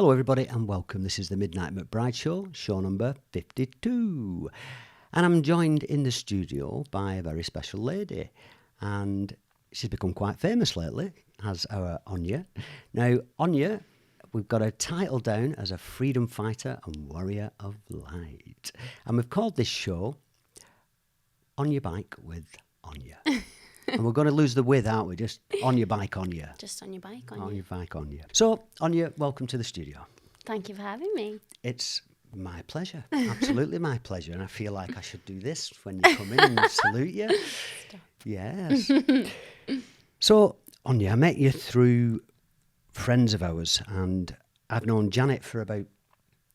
Hello everybody and welcome. This is the Midnight McBride Show, show number 52. And I'm joined in the studio by a very special lady. And she's become quite famous lately, as our Onya. Now, Onya, we've got her title down as a freedom fighter and warrior of light. And we've called this show On Your Bike with Onya. And we're going to lose the with, aren't we? Just on your bike, Onya. Just on your bike, Onya. On your bike, Onya. So, Onya, welcome to the studio. Thank you for having me. It's my pleasure. Absolutely my pleasure. And I feel like I should do this when you come in and salute you. Stop. Yes. So, Onya, I met you through friends of ours, and I've known Janet for about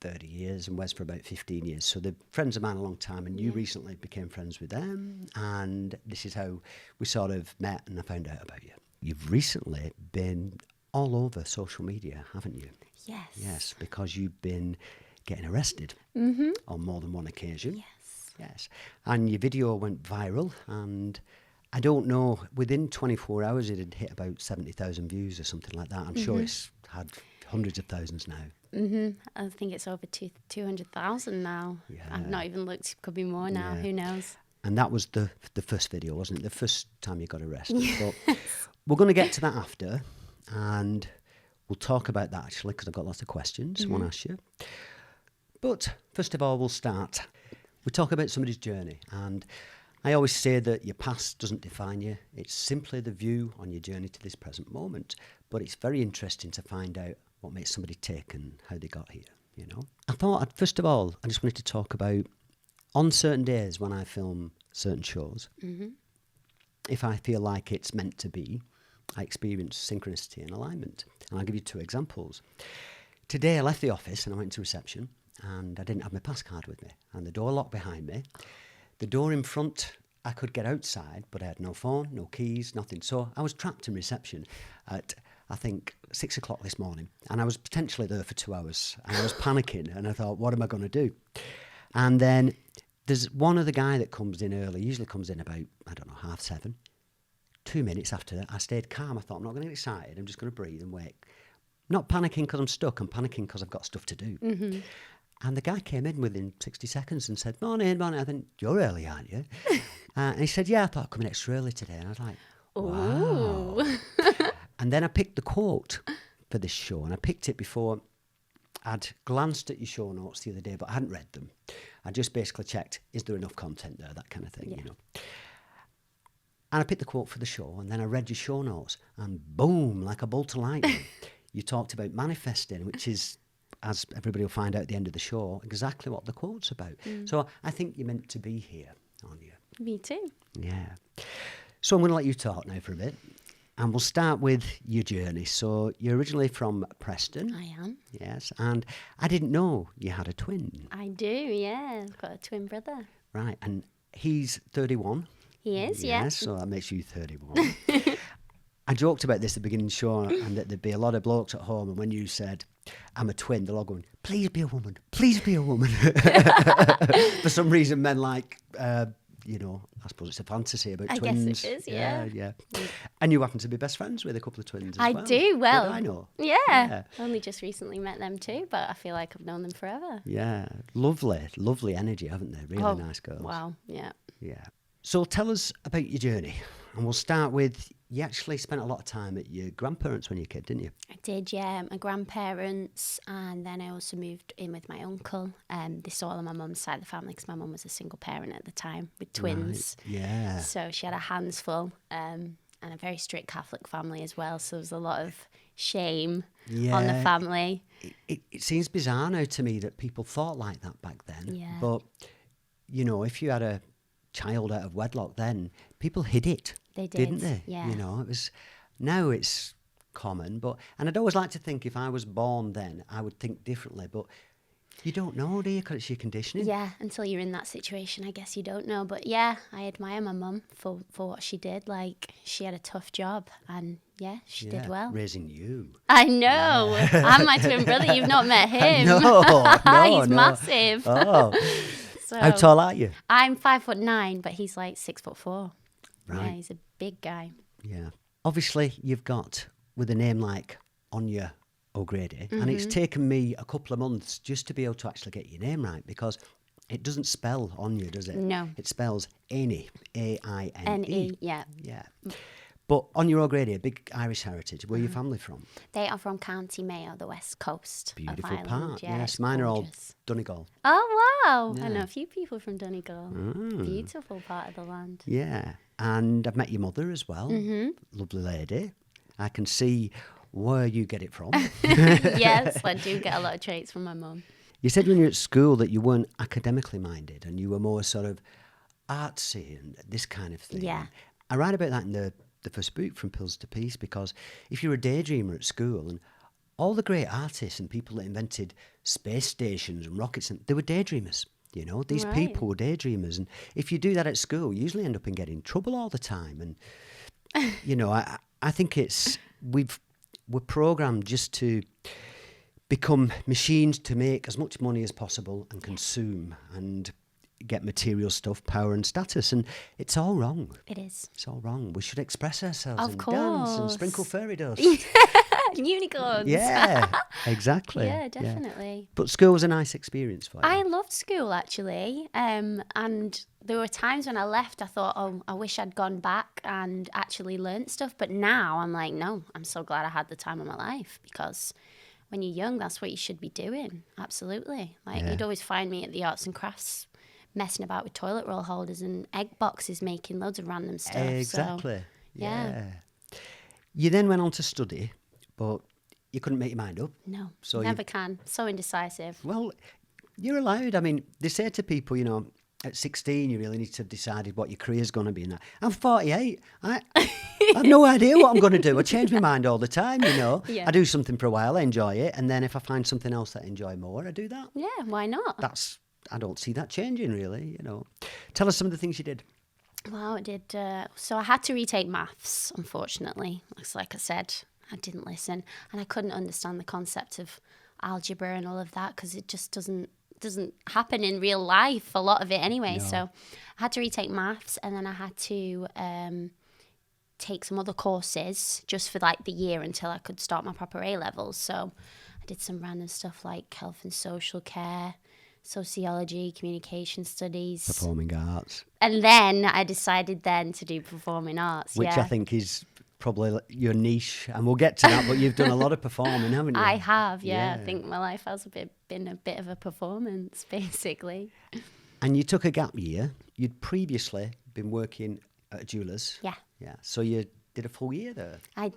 30 years and Wes for about 15 years. So they're friends of mine a long time, and you recently became friends with them, and this is how we sort of met and I found out about you. You've recently been all over social media, haven't you? Yes. Yes, because you've been getting arrested on more than one occasion. Yes. Yes. And your video went viral, and I don't know, within 24 hours it had hit about 70,000 views or something like that. I'm sure it's had hundreds of thousands now. I think it's over 200,000 now. Yeah. I've not even looked. Could be more now. Yeah. Who knows? And that was the first video, wasn't it? The first time you got arrested. But we're going to get to that after, and we'll talk about that actually, because I've got lots of questions I want to ask you. But first of all, we'll start. We talk about somebody's journey, and I always say that your past doesn't define you. It's simply the view on your journey to this present moment. But it's very interesting to find out what makes somebody tick and how they got here, you know. I thought, first of all, I just wanted to talk about, on certain days when I film certain shows, if I feel like it's meant to be, I experience synchronicity and alignment. And I'll give you two examples. Today I left the office and I went to reception, and I didn't have my pass card with me, and the door locked behind me. The door in front, I could get outside, but I had no phone, no keys, nothing. So I was trapped in reception at, I think, 6 o'clock this morning, and I was potentially there for 2 hours, and I was panicking, and I thought, what am I going to do? And then there's one other guy that comes in early, usually comes in about, 7:30. 2 minutes after that, I stayed calm. I thought, I'm not going to get excited, I'm just going to breathe and wait. Not panicking because I'm stuck, I'm panicking because I've got stuff to do. And the guy came in within 60 seconds and said, morning. I think, you're early, aren't you? And he said, yeah, I thought I'd come in extra early today. And I was like, wow. Ooh. And then I picked the quote for this show, and I picked it before I'd glanced at your show notes the other day, but I hadn't read them. I just basically checked, is there enough content there, that kind of thing, you know. And I picked the quote for the show, and then I read your show notes, and boom, like a bolt of lightning, you talked about manifesting, which is, as everybody will find out at the end of the show, exactly what the quote's about. So I think you're meant to be here, aren't you? Me too. Yeah. So I'm going to let you talk now for a bit, and we'll start with your journey. So you're originally from Preston. I am. Yes, and I didn't know you had a twin. I do, yeah. I've got a twin brother. Right, and he's 31. He is, Yes, so that makes you 31. I joked about this at the beginning of the show, and that there'd be a lot of blokes at home, and when you said, I'm a twin, they're all going, please be a woman, please be a woman. For some reason, men like, I suppose it's a fantasy about twins. I guess it is, yeah. Yeah. And you happen to be best friends with a couple of twins as I well. do, well. Did I know? Yeah. Only just recently met them too, but I feel like I've known them forever. Yeah. Lovely energy, haven't they? Really nice girls. Wow, yeah. Yeah. So tell us about your journey. And we'll start with, you actually spent a lot of time at your grandparents when you were a kid, didn't you? I did, yeah. My grandparents, and then I also moved in with my uncle. This is all on my mum's side of the family, because my mum was a single parent at the time with twins. Right. Yeah. So she had her hands full, and a very strict Catholic family as well. So there was a lot of shame on the family. It seems bizarre now to me that people thought like that back then. Yeah. But, if you had a child out of wedlock then, people hid it. They did, didn't they? yeah. Now it's common, and I'd always like to think if I was born then, I would think differently, but you don't know, do you? Because it's your conditioning. Yeah, until you're in that situation, I guess you don't know. But yeah, I admire my mum for what she did. Like, she had a tough job, and yeah, she did well. Raising you. I know. I'm my twin brother. You've not met him. No, He's massive. Oh. So, how tall are you? I'm 5'9", but he's like 6'4". Right. Yeah, he's a big guy. Yeah. Obviously, you've got, with a name like Onya O'Grady, and it's taken me a couple of months just to be able to actually get your name right, because it doesn't spell Onya, does it? No. It spells Aine, A-I-N-E. N-E, yeah. Yeah. But Onya O'Grady, a big Irish heritage. Where are your family from? They are from County Mayo, the west coast Beautiful of Ireland. part. Yeah, Yes, it's mine are all gorgeous. Donegal. Oh, wow. I Yeah. know a few people from Donegal. Beautiful part of the land. Yeah. And I've met your mother as well. Lovely lady. I can see where you get it from. Yes, I do get a lot of traits from my mum. You said when you were at school that you weren't academically minded and you were more sort of artsy and this kind of thing. Yeah. I write about that in the first book, From Pills to Peace, because if you're a daydreamer at school, and all the great artists and people that invented space stations and rockets, and they were daydreamers. You know, these Right. people were daydreamers. And if you do that at school, you usually end up in getting trouble all the time. And, you know, I think we're programmed just to become machines to make as much money as possible and consume and get material stuff, power and status. And it's all wrong. It is. It's all wrong. We should express ourselves Of and dance and course. sprinkle fairy dust. Unicorns. Yeah, exactly. Yeah, definitely. But school was a nice experience for you. I loved school, actually. And there were times when I left, I thought, oh, I wish I'd gone back and actually learnt stuff. But now I'm like, no, I'm so glad I had the time of my life, because when you're young, that's what you should be doing. Absolutely. Like, Yeah. you'd always find me at the arts and crafts messing about with toilet roll holders and egg boxes, making loads of random stuff. Exactly. So, yeah. You then went on to study, but you couldn't make your mind up. No, So never can. So indecisive. Well, you're allowed. I mean, they say to people, you know, at 16, you really need to have decided what your career's going to be. And that. I'm 48. I have no idea what I'm going to do. I change my mind all the time, you know. Yeah. I do something for a while, I enjoy it. And then if I find something else that I enjoy more, I do that. Yeah, why not? I don't see that changing, really, you know. Tell us some of the things you did. Well, I did. So I had to retake maths, unfortunately. Like I said, I didn't listen, and I couldn't understand the concept of algebra and all of that, because it just doesn't happen in real life. A lot of it, anyway. No. So I had to retake maths, and then I had to take some other courses just for like the year until I could start my proper A levels. So I did some random stuff like health and social care, sociology, communication studies. Performing arts, And then I decided then to do performing arts. which yeah. I think is probably your niche. And we'll get to that, but you've done a lot of performing, haven't you? I have, yeah. Yeah. I think my life has been a bit of a performance, basically. And you took a gap year. You'd previously been working at a jeweller's. Yeah. Yeah. So you did a full year there. I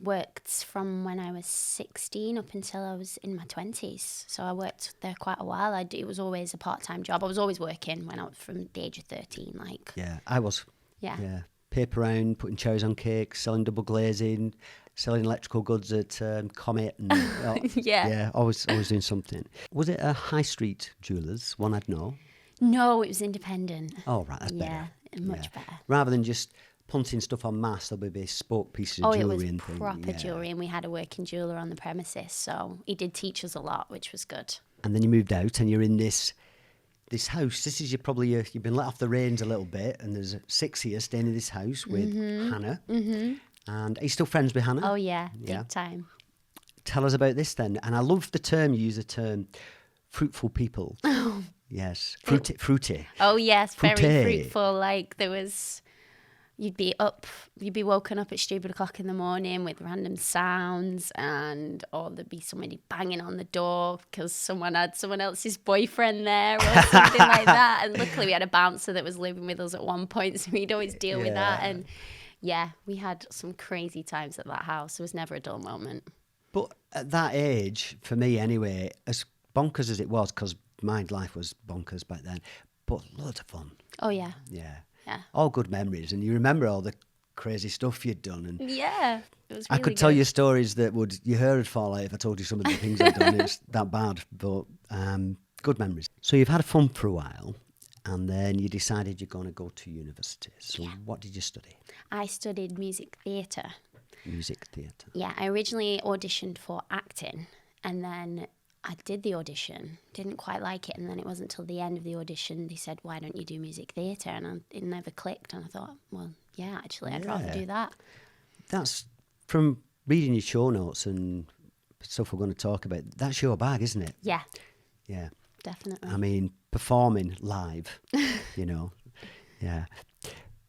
worked from when I was 16 up until I was in my 20s. So I worked there quite a while. It was always a part-time job. I was always working when I was from the age of 13. Like, Yeah, I was. yeah. Yeah. Paper round, putting cherries on cakes, selling double glazing, selling electrical goods at Comet. And, Yeah. Yeah, always doing something. Was it a high street jeweller's, one I'd know? No, it was independent. Oh, right, that's Yeah, better. much better. Rather than just punting stuff on mass, there'll be bespoke pieces of Oh, it jewellery was and things. proper Yeah. jewellery, and we had a working jeweller on the premises, so he did teach us a lot, which was good. And then you moved out and you're in this house. This is you've been let off the reins a little bit, and there's 6 of you staying in this house with Hannah. Mm-hmm. And are you still friends with Hannah? Oh yeah, Yeah. big time. Tell us about this then. And I love the term, you use the term fruitful people. Yes, fruity. Oh yes, very Fruity. fruitful. Like you'd be woken up at stupid o'clock in the morning with random sounds, or there'd be somebody banging on the door because someone had someone else's boyfriend there or something like that. And luckily we had a bouncer that was living with us at one point, so we'd always deal with that. Yeah. And yeah, we had some crazy times at that house. There was never a dull moment. But at that age, for me anyway, as bonkers as it was, because my life was bonkers back then, but loads of fun. Oh yeah. Yeah. Yeah. All good memories. And you remember all the crazy stuff you'd done. And Yeah. It was I really could tell good. you stories that your hair would fall out if I told you some of the things I'd done. It's that bad, but good memories. So you've had fun for a while, and then you decided you're going to go to university. So what did you study? I studied music theatre. Music theatre. Yeah, I originally auditioned for acting, and then I did the audition, didn't quite like it, and then it wasn't until the end of the audition they said, why don't you do music theatre? And it never clicked, and I thought, well, yeah, actually, I'd rather Yeah. do that. That's from reading your show notes and stuff we're going to talk about. That's your bag, isn't it? Yeah, Yeah. definitely. I mean, performing live, you know. Yeah.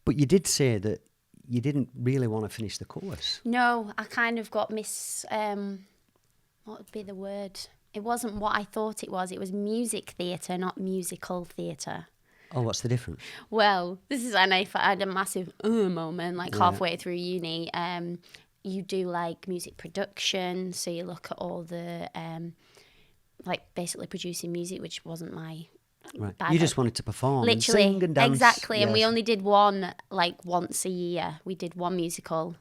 But you did say that you didn't really want to finish the course. No, I kind of got what would be the word? It wasn't what I thought it was. It was music theatre, not musical theatre. Oh, what's the difference? Well, this is, and I had a massive moment, like halfway through uni. You do like music production, so you look at all the, like basically producing music, which wasn't my Right. bag. You just wanted to perform, Literally, and sing and dance. exactly. And we Yes. only did one, like once a year. We did one musical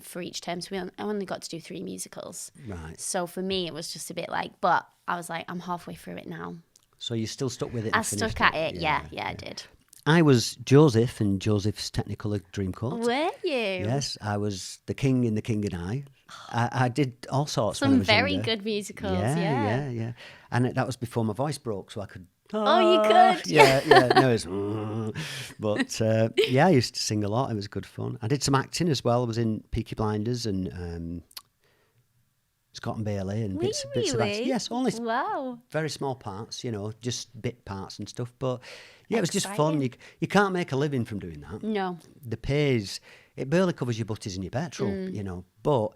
for each term, so I only got to do 3 musicals. Right. So for me, it was just a bit like, but I was like, I'm halfway through it now. So you still stuck with it? I and finished stuck at it. Yeah, I did. I was Joseph in Joseph's Technicolor Dreamcoat. Were you? Yes, I was the king in The King and I did all sorts. when I Some was very younger. good musicals. Yeah. And that was before my voice broke, so I could. Oh, you could? Yeah. No, it's. But I used to sing a lot. It was good fun. I did some acting as well. I was in Peaky Blinders and Scott and Bailey and bits of acting. Really? Yes, only Wow. very small parts, just bit parts and stuff. But yeah, it was just Exciting. fun. You can't make a living from doing that. No. The pays, it barely covers your butties and your petrol, but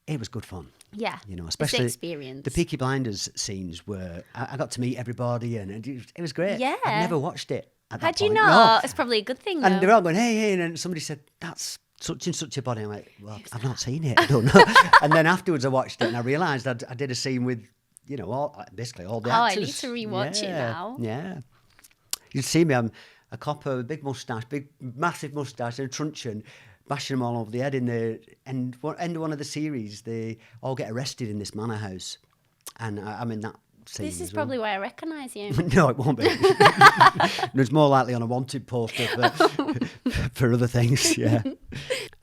it was good fun. Yeah. Especially it's experience. the Peaky Blinders scenes where I got to meet everybody and it was great. Yeah. I'd never watched it at that Had you point. not? No. It's probably a good thing, though. And they're all going, hey, and then somebody said, that's such and such a body. I'm like, well, I've not seen it. I don't know. And then afterwards I watched it and I realised I did a scene with, basically all the actors. I need to rewatch it now. Yeah. You'd see me, I'm a copper with a big moustache, massive moustache and a truncheon, bashing them all over the head in the end of one of the series. They all get arrested in this manor house. And I'm in that scene This is as well. probably why I recognise you. No, it won't be. It's more likely on a wanted poster for other things, yeah.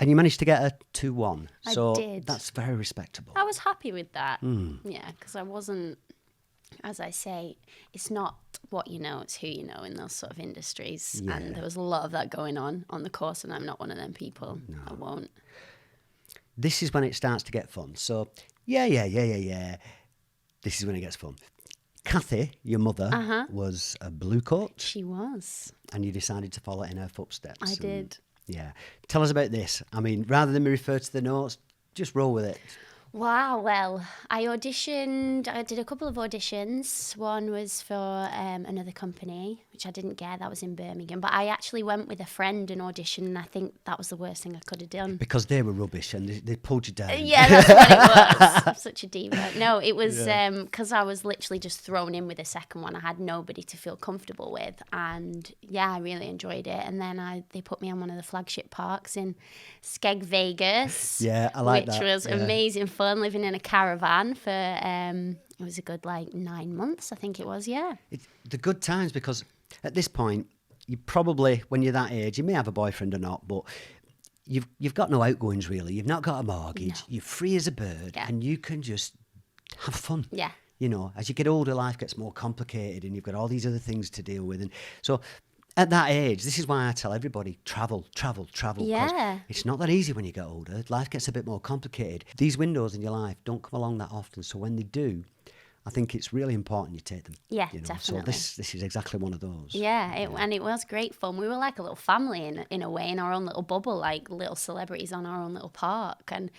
And you managed to get a 2-1. I So did. that's very respectable. I was happy with that. Hmm. Yeah, because I wasn't, as I say, it's not what you know, it's who you know in those sort of industries. Yeah. And there was a lot of that going on the course, and I'm not one of them people. No. I won't. This is when it starts to get fun. So, yeah. This is when it gets fun. Kathy, your mother, was a blue coat, She was. and you decided to follow in her footsteps. I and- did. Yeah. Tell us about this. I mean, rather than me refer to the notes, just roll with it. Wow, well, I auditioned. I did a couple of auditions. One was for another company, which I didn't get. That was in Birmingham. But I actually went with a friend and auditioned, and I think that was the worst thing I could have done. Because they were rubbish and they pulled you down. Yeah, that's what it was. I'm such a diva. No, it was because I was literally just thrown in with a second one. I had nobody to feel comfortable with. And yeah, I really enjoyed it. And then they put me on one of the flagship parks in Skeg Vegas. Yeah, I like which that. was Yeah. amazing fun, living in a caravan for, it was a good 9 months, I think it was, yeah. It's the good times because at this point, you probably, when you're that age, you may have a boyfriend or not, but you've got no outgoings really. You've not got a mortgage. No. You're free as a bird, Yeah. and you can just have fun. Yeah. As you get older, life gets more complicated, and you've got all these other things to deal with. And so, at that age, this is why I tell everybody travel. 'Cause Yeah. it's not that easy when you get older. Life gets a bit more complicated. These windows in your life don't come along that often. So when they do, I think it's really important you take them. Yeah, So definitely. this is exactly one of those. Yeah, and it was great fun. We were like a little family in a way, in our own little bubble, like little celebrities on our own little park. And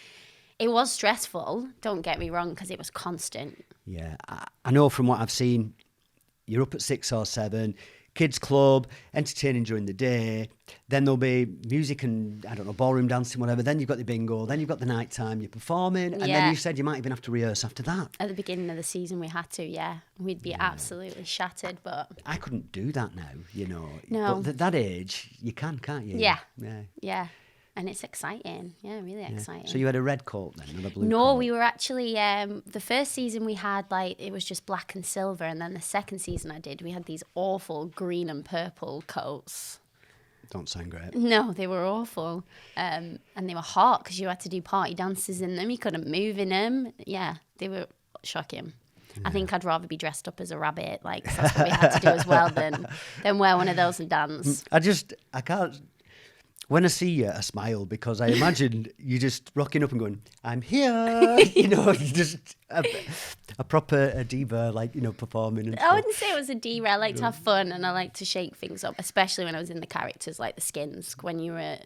it was stressful, don't get me wrong, because it was constant. Yeah, I know from what I've seen, you're up at 6 or 7, kids club, entertaining during the day, then there'll be music and, I don't know, ballroom dancing, whatever, then you've got the bingo, then you've got the night time, you're performing, and then Yeah. you said you might even have to rehearse after that. At the beginning of the season, we had to, yeah. We'd be absolutely shattered, but I couldn't do that now, No. But at that age, you can't you? Yeah. Yeah. yeah. And it's exciting. Yeah, really exciting. So you had a red coat then, not a blue No, coat? we were actually, the first season we had, it was just black and silver. And then the second season we had these awful green and purple coats. Don't sound great. No, they were awful. And they were hot because you had to do party dances in them. You couldn't move in them. Yeah, they were shocking. I think I'd rather be dressed up as a rabbit. That's what we had to do as well than wear one of those and dance. I can't... when I see you, I smile because I imagine you just rocking up and going, "I'm here," you know, just a proper diva, like, you know, performing. And I wouldn't say it was a diva. I like to have fun and I like to shake things up, especially when I was in the characters, like the skins. When you were,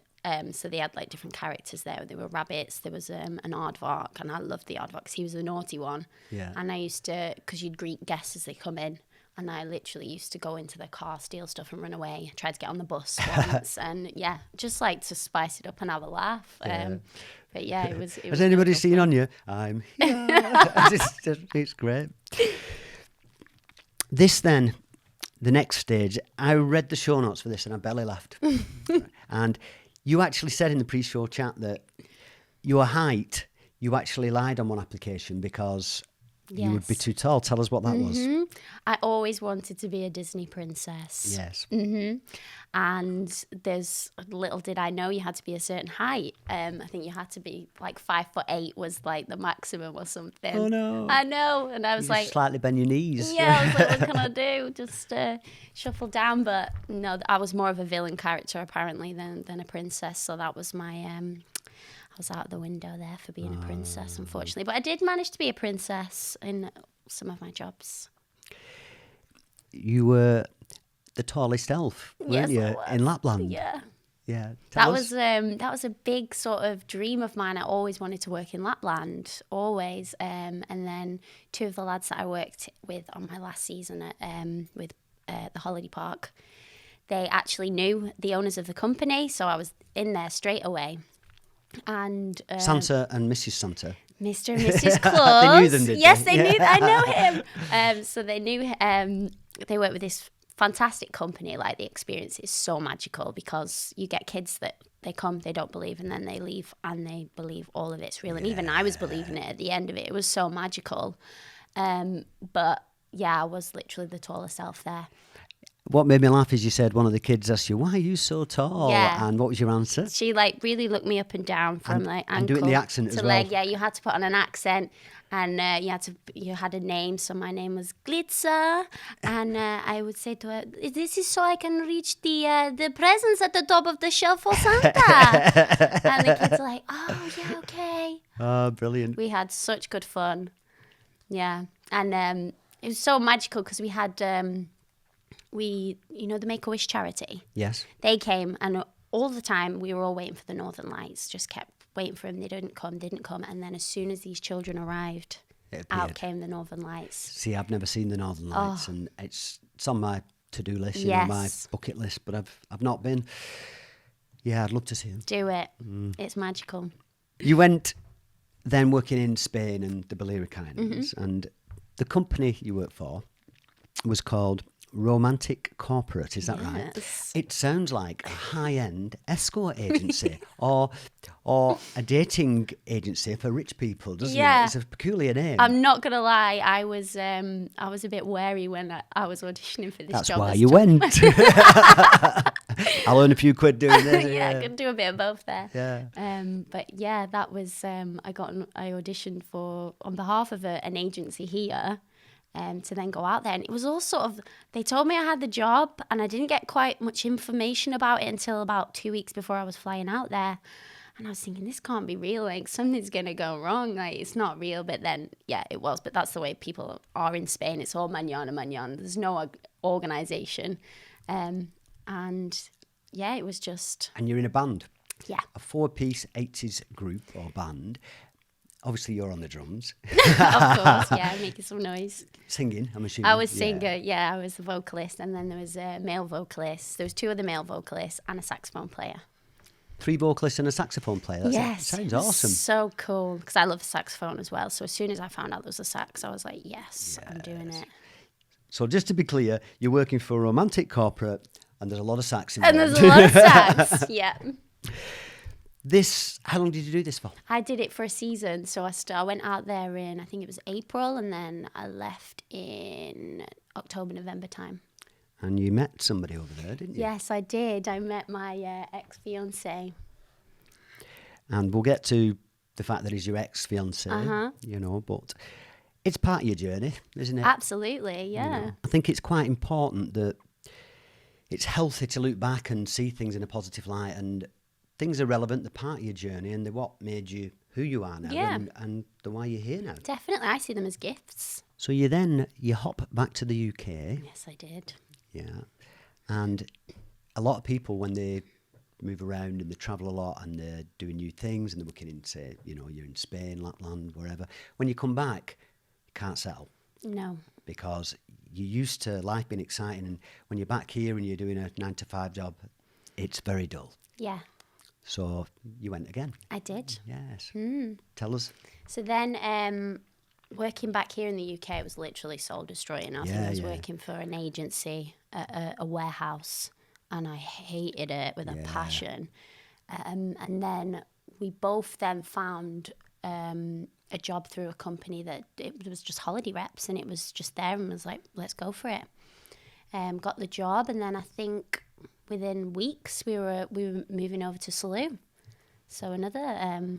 so they had like different characters there. There were rabbits. There was an aardvark, and I loved the aardvark because he was the naughty one. Yeah. And I used to, because you'd greet guests as they come in. And I literally used to go into their car, steal stuff and run away. I tried to get on the bus once. And yeah, just like to spice it up and have a laugh. Yeah. But yeah, it was Has anybody seen Onya? I'm here. It's great. This then, the next stage, I read the show notes for this and I barely laughed. And you actually said in the pre-show chat that your height, you actually lied on one application because... You would be too tall. Tell us what that was. I always wanted to be a Disney princess. Yes. And little did I know you had to be a certain height. I think you had to be like 5'8" was like the maximum or something. Oh no. I know. And I was like, slightly bend your knees. Yeah, I was like, what can I do? Just shuffle down. But no, I was more of a villain character apparently than a princess. So that was my... I was out the window there for being a princess, unfortunately. But I did manage to be a princess in some of my jobs. You were the tallest elf, weren't you, in Lapland? Yeah. Yeah. That was a big sort of dream of mine. I always wanted to work in Lapland, always. And then two of the lads that I worked with on my last season with the holiday park, they actually knew the owners of the company, so I was in there straight away. And Santa and Mrs. Santa. Mr. and Mrs. Claus. They knew them, didn't yes, they? they knew. I know him. So they knew. They work with this fantastic company. Like the experience is so magical because you get kids that they come, they don't believe, and then they leave, and they believe all of it's real. And even I was believing it at the end of it. It was so magical. But yeah, I was literally the tallest elf there. What made me laugh is you said one of the kids asked you, "Why are you so tall?" Yeah. And what was your answer? She like really looked me up and down from like ankle and doing the accent to as leg. well. Yeah, you had to put on an accent, and you had a name. So my name was Glitzer, and I would say to her, "This is so I can reach the presents at the top of the shelf for Santa." And the kids are like, "Oh yeah, okay." Oh, brilliant! We had such good fun. Yeah, and it was so magical because we had. The Make-A-Wish charity. Yes. They came, and all the time we were all waiting for the Northern Lights. Just kept waiting for them. They didn't come. And then as soon as these children arrived, out came the Northern Lights. See, I've never seen the Northern Lights, and it's on my to-do list, Yes. my bucket list, but I've not been. Yeah, I'd love to see them. Do it. It's magical. You went then working in Spain and the Balearic Islands, and the company you worked for was called Romantic Corporate, is that right? It sounds like a high-end escort agency or a dating agency for rich people, doesn't it? It's a peculiar name. I'm not gonna lie, I was a bit wary when I was auditioning for this That's job. why you went. I'll earn a few quid doing this. Yeah, I could do a bit of both there. Yeah. But yeah, that was I auditioned for on behalf of an agency here. To then go out there. And it was all sort of, they told me I had the job and I didn't get quite much information about it until about 2 weeks before I was flying out there. And I was thinking, this can't be real. Like, something's going to go wrong. Like, it's not real. But then, yeah, it was. But that's the way people are in Spain. It's all mañana. There's no organisation. And, yeah, it was just... And you're in a band. Yeah. A 4-piece 80s group or band. Obviously, you're on the drums. Of course, yeah, making some noise. Singing, I'm assuming. I was singer, I was the vocalist, and then there was a male vocalist. There was 2 other male vocalists and a saxophone player. 3 vocalists and a saxophone player. That sounds awesome. So cool, because I love the saxophone as well. So as soon as I found out there was a sax, I was like, yes, I'm doing it. So just to be clear, you're working for a romantic corporate, and there's a lot of sax involved. And there's a lot of sax, yeah. How long did you do this for? I did it for a season. So I went out there in, I think it was April, and then I left in October, November time. And you met somebody over there, didn't you? Yes, I did. I met my ex-fiancé. And we'll get to the fact that he's your ex-fiancé, but it's part of your journey, isn't it? Absolutely, yeah. I think it's quite important that it's healthy to look back and see things in a positive light and things are relevant, they're part of your journey, and they're what made you who you are now, Yeah. and the why you're here now. Definitely. I see them as gifts. So you hop back to the UK. Yes, I did. Yeah. And a lot of people, when they move around and they travel a lot and they're doing new things and they're working in, say, you're in Spain, Lapland, wherever, when you come back, you can't settle. No. Because you're used to life being exciting, and when you're back here and you're doing a 9-to-5 job, it's very dull. Yeah. So you went again. I did. Yes. Tell us. So then working back here in the UK was literally soul destroying. I think I was working for an agency at a warehouse, and I hated it with a passion. And then we both then found a job through a company that it was just holiday reps, and it was just there, and was like, let's go for it. Got the job, and then I think within weeks we were moving over to Salou, so another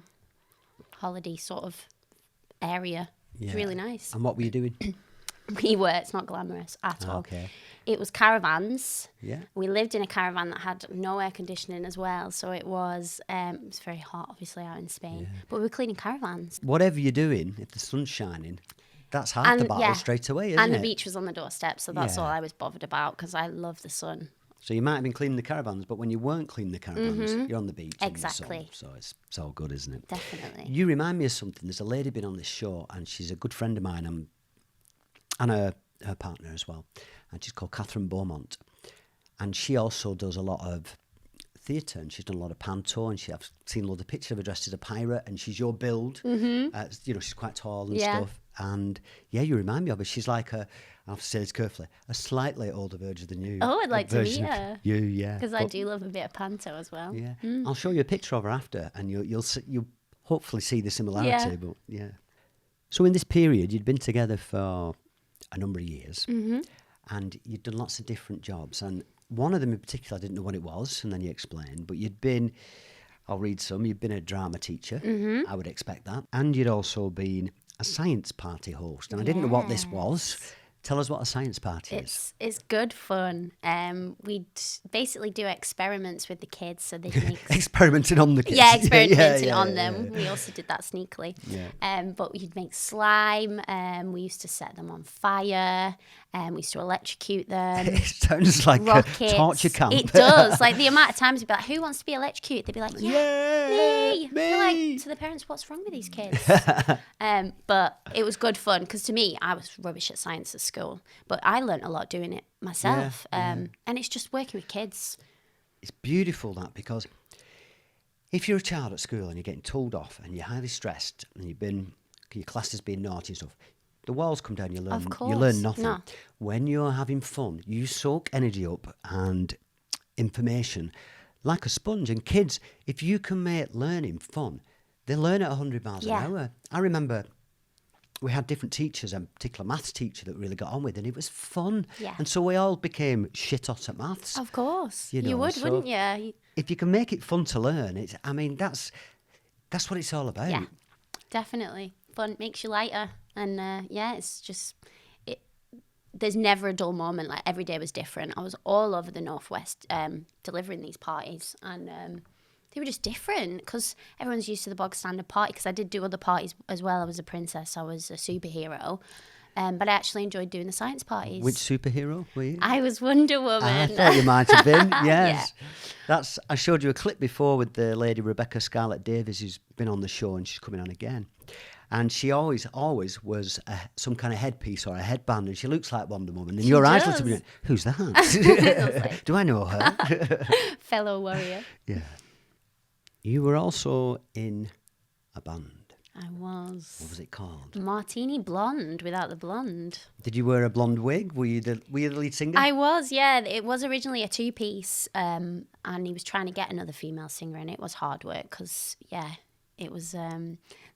holiday sort of area. It was really nice. And what were you doing? It's not glamorous at all. Okay. It was caravans. Yeah. We lived in a caravan that had no air conditioning as well, so it was very hot, obviously, out in Spain. But we were cleaning caravans. Whatever you're doing, if the sun's shining, that's half the battle straight away, isn't it? And the beach was on the doorstep, so that's all I was bothered about, because I love the sun. So you might have been cleaning the caravans, but when you weren't cleaning the caravans, you're on the beach. Exactly. In the sun, so it's all good, isn't it? Definitely. You remind me of something. There's a lady been on this show, and she's a good friend of mine, and her partner as well. And she's called Catherine Beaumont. And she also does a lot of theatre, and she's done a lot of panto, and I've seen a lot of pictures of her dressed as a pirate, and she's your build. She's quite tall and stuff. And you remind me of her. She's like I have to say this carefully, a slightly older version than you. Oh, I'd like to meet her. You, yeah. Because I do love a bit of panto as well. Yeah. I'll show you a picture of her after, and you'll hopefully see the similarity. Yeah. But yeah. So in this period, you'd been together for a number of years, and you'd done lots of different jobs. And one of them in particular, I didn't know what it was, and then you explained. But you'd been, I'll read some. You'd been a drama teacher. I would expect that, and you'd also been a science party host. And I didn't know what this was. Tell us what a science party is. It's good fun. We'd basically do experiments with the kids, so they'd make experimenting on the kids. Yeah, experimenting on them. We also did that sneakily. Yeah. But we'd make slime. We used to set them on fire. We used to electrocute them. It sounds like rockets. A torture camp. It does. Like the amount of times we'd be like, "Who wants to be electrocuted?" They'd be like, "Yeah, me." We're like, to the parents, "What's wrong with these kids?" But it was good fun, because to me, I was rubbish at science at school, but I learnt a lot doing it myself. And it's just working with kids. It's beautiful, that, because if you're a child at school and you're getting told off and you're highly stressed and your class has been naughty and stuff, the walls come down, you learn nothing. No. When you're having fun, you soak energy up and information like a sponge. And kids, if you can make learning fun, they learn at 100 miles an hour. I remember we had different teachers, a particular maths teacher that we really got on with, and it was fun. Yeah. And so we all became shit hot at maths. Of course. You You would, so wouldn't you? If you can make it fun to learn, that's what it's all about. Yeah, definitely. Fun makes you lighter. And it's just, there's never a dull moment. Like, every day was different. I was all over the Northwest delivering these parties, and they were just different, because everyone's used to the bog standard party, because I did do other parties as well. I was a princess, I was a superhero, but I actually enjoyed doing the science parties. Which superhero were you? I was Wonder Woman. I thought you might have been, yes. I showed you a clip before with the lady Rebecca Scarlett Davies, who's been on the show, and she's coming on again. And she always was some kind of headpiece or a headband, and she looks like Wonder Woman. And your eyes looked at me, who's that? Do I know her? Fellow warrior. Yeah. You were also in a band. I was. What was it called? Martini Blonde, without the blonde. Did you wear a blonde wig? Were you the lead singer? I was, yeah. It was originally a two-piece, and he was trying to get another female singer, and it was hard work, because, it was,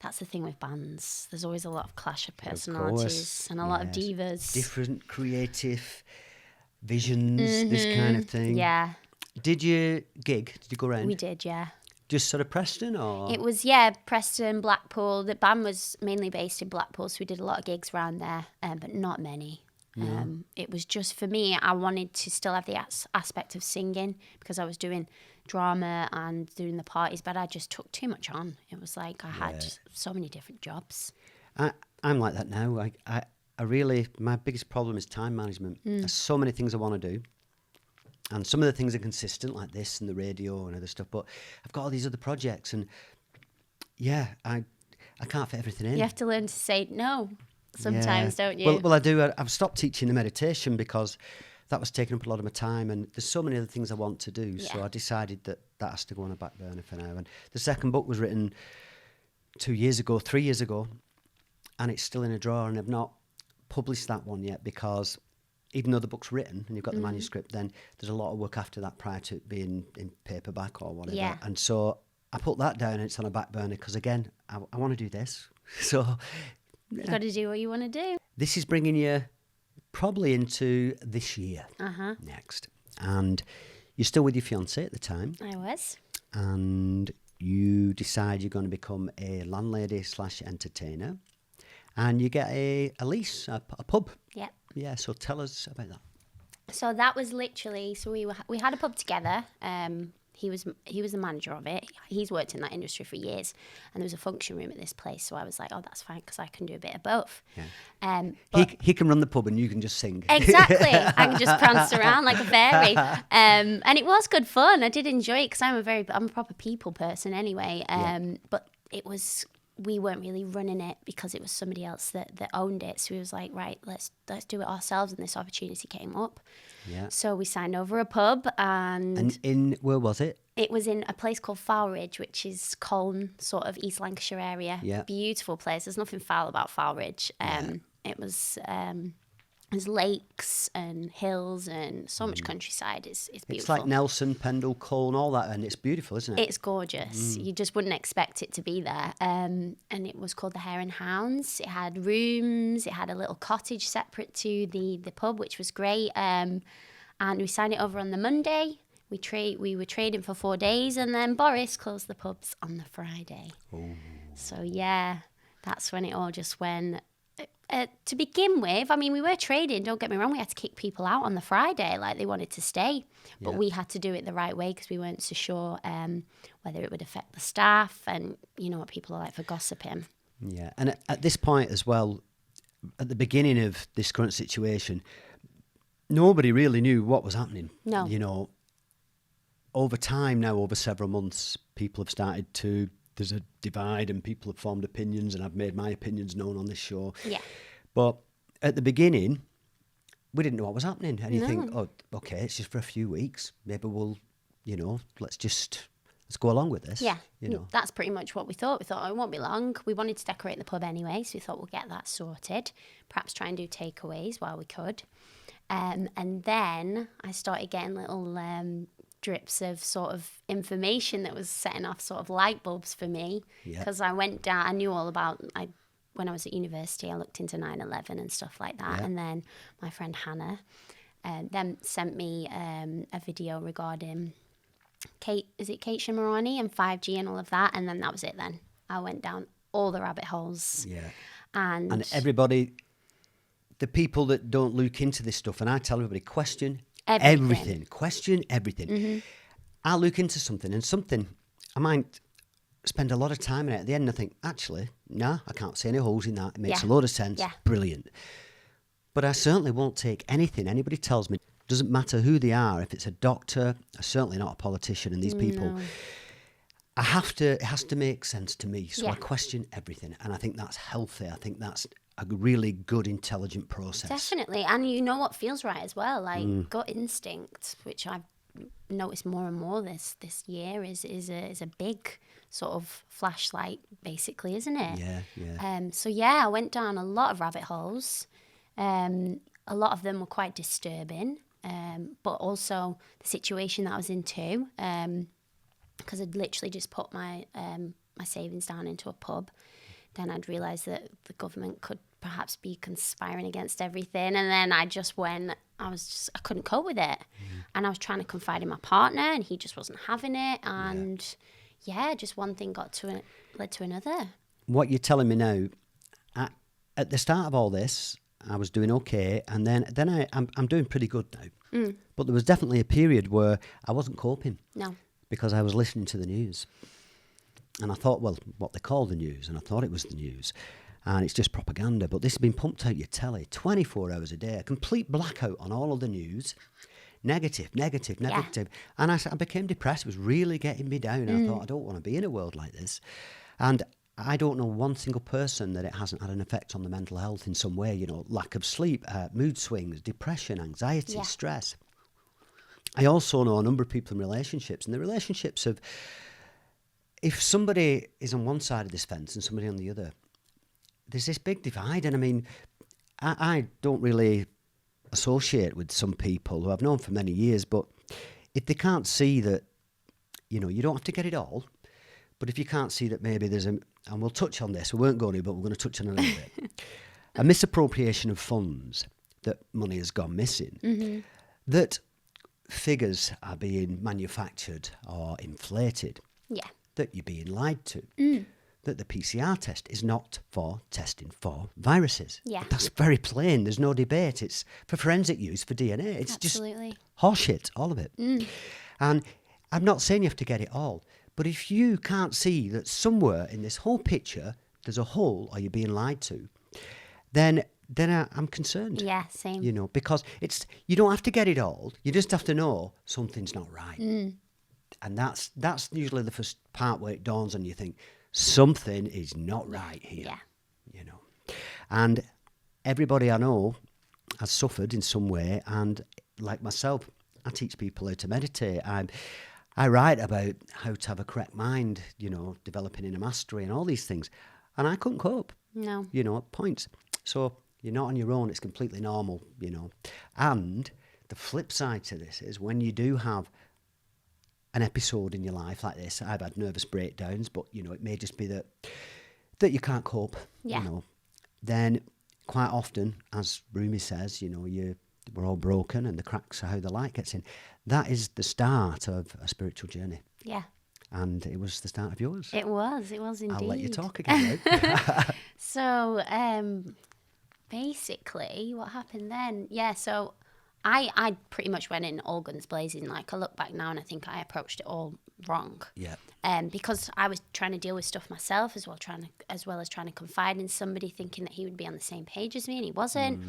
that's the thing with bands. There's always a lot of clash of personalities and a lot of divas. Different creative visions, this kind of thing. Yeah. Did you gig? Did you go around? We did, yeah. Just sort of Preston, or? It was, Preston, Blackpool. The band was mainly based in Blackpool, so we did a lot of gigs around there, but not many. It was just, for me, I wanted to still have the aspect of singing, because I was doing drama and doing the parties, but I just took too much on. It was like I had so many different jobs. I'm like that now. I really, my biggest problem is time management. There's so many things I want to do. And some of the things are consistent, like this and the radio and other stuff. But I've got all these other projects, and I can't fit everything in. You have to learn to say no sometimes, don't you? Well, I do. I've stopped teaching the meditation because that was taking up a lot of my time, and there's so many other things I want to do. So I decided that has to go on a back burner for now. And the second book was written 3 years ago, and it's still in a drawer, and I've not published that one yet because even though the book's written and you've got the manuscript, then there's a lot of work after that prior to it being in paperback or whatever. Yeah. And so I put that down and it's on a back burner because, again, I want to do this. So you got to do what you want to do. this is bringing you probably into this year next. And you're still with your fiancé at the time. I was. And you decide you're going to become a landlady / entertainer. And you get a lease, a pub. Yeah. Yeah, so tell us about that. So that was literally, so we had a pub together. He was the manager of it. He's worked in that industry for years, and there was a function room at this place. So I was like, oh, that's fine because I can do a bit of both. Yeah. He can run the pub and you can just sing. Exactly. I can just prance around like a fairy. And it was good fun. I did enjoy it because I'm a proper people person anyway. But we weren't really running it because it was somebody else that owned it. So we was like, right, let's do it ourselves. And this opportunity came up. Yeah. So we signed over a pub and in where was it? It was in a place called Fowlridge, which is Colne, sort of East Lancashire area. Yeah. Beautiful place. There's nothing foul about Fowlridge. It was there's lakes and hills and so much countryside. It's beautiful. It's like Nelson, Pendle, Colne, all that, and it's beautiful, isn't it? It's gorgeous. You just wouldn't expect it to be there. And it was called the Hare and Hounds. It had rooms. It had a little cottage separate to the pub, which was great. And we signed it over on the Monday. We were trading for 4 days, and then Boris closed the pubs on the Friday. Oh. So yeah, that's when it all just went. To begin with, I mean, we were trading, don't get me wrong, we had to kick people out on the Friday, like they wanted to stay. But we had to do it the right way because we weren't so sure whether it would affect the staff, and you know what people are like for gossiping. Yeah, and at this point as well, at the beginning of this current situation, nobody really knew what was happening. No. You know, over time now, over several months, people have started to... There's a divide and people have formed opinions, and I've made my opinions known on this show. Yeah. But at the beginning, we didn't know what was happening. And you think, oh, okay, it's just for a few weeks. Maybe we'll, let's go along with this. Yeah. That's pretty much what we thought. We thought, oh, it won't be long. We wanted to decorate the pub anyway, so we thought we'll get that sorted. Perhaps try and do takeaways while we could. And then I started getting little... drips of sort of information that was setting off sort of light bulbs for me because I went down, I knew all about, when I was at university I looked into 9/11 and stuff like that, and then my friend Hannah then sent me a video regarding Kate Shimarani and 5G and all of that, and then that was it. Then I went down all the rabbit holes, and everybody, the people that don't look into this stuff, and I tell everybody, question everything. Question everything. Mm-hmm. I look into something, and I might spend a lot of time in it. At the end, I think, actually, no, I can't see any holes in that. It makes a load of sense. Yeah. Brilliant. But I certainly won't take anything anybody tells me. Doesn't matter who they are. If it's a doctor, certainly not a politician. And these people, it has to make sense to me. So I question everything, and I think that's healthy. I think that's a really good, intelligent process. Definitely. And you know what feels right as well. Like gut instinct, which I've noticed more and more this year is a big sort of flashlight, basically, isn't it? Yeah. So I went down a lot of rabbit holes. A lot of them were quite disturbing, but also the situation that I was in too, because I'd literally just put my savings down into a pub. Then I'd realised that the government could perhaps be conspiring against everything. And then I couldn't cope with it. And I was trying to confide in my partner, and he just wasn't having it. And just one thing led to another. What you're telling me now, at the start of all this, I was doing okay. And then I'm doing pretty good now. But there was definitely a period where I wasn't coping. No. because I was listening to the news. And I thought, well, what they call the news, and I thought it was the news. And it's just propaganda, but this has been pumped out your telly 24 hours a day, a complete blackout on all of the news. Negative. And I became depressed. It was really getting me down. I thought, I don't want to be in a world like this. And I don't know one single person that it hasn't had an effect on the mental health in some way, lack of sleep, mood swings, depression, anxiety, stress. I also know a number of people in relationships, and the relationships of, if somebody is on one side of this fence and somebody on the other, there's this big divide. And I mean, I don't really associate with some people who I've known for many years, but if they can't see that, you don't have to get it all, but if you can't see that maybe there's and we'll touch on this, we weren't going to, but we're going to touch on a little bit, a misappropriation of funds, that money has gone missing, that figures are being manufactured or inflated, that you're being lied to, that the PCR test is not for testing for viruses. Yeah. That's very plain. There's no debate. It's for forensic use, for DNA. It's Absolutely. just horseshit, all of it. And I'm not saying you have to get it all, but if you can't see that somewhere in this whole picture there's a hole or you're being lied to, then I'm concerned. Yeah, same. Because you don't have to get it all. You just have to know something's not right. And that's usually the first part where it dawns on you, think, something is not right here. And everybody I know has suffered in some way, and like myself, I teach people how to meditate. I write about how to have a correct mind, developing inner mastery and all these things, and I couldn't cope. No. At points. So you're not on your own. It's completely normal. And the flip side to this is when you do have an episode in your life like this. I've had nervous breakdowns, but it may just be that you can't cope. Then quite often, as Rumi says, we're all broken, and the cracks are how the light gets in. That is the start of a spiritual journey. Yeah. And it was the start of yours. It was indeed. I'll let you talk again. So basically, what happened then? Yeah. So I pretty much went in all guns blazing. Like, I look back now and I think I approached it all wrong. Yeah. Because I was trying to deal with stuff myself as well as trying to confide in somebody, thinking that he would be on the same page as me, and he wasn't.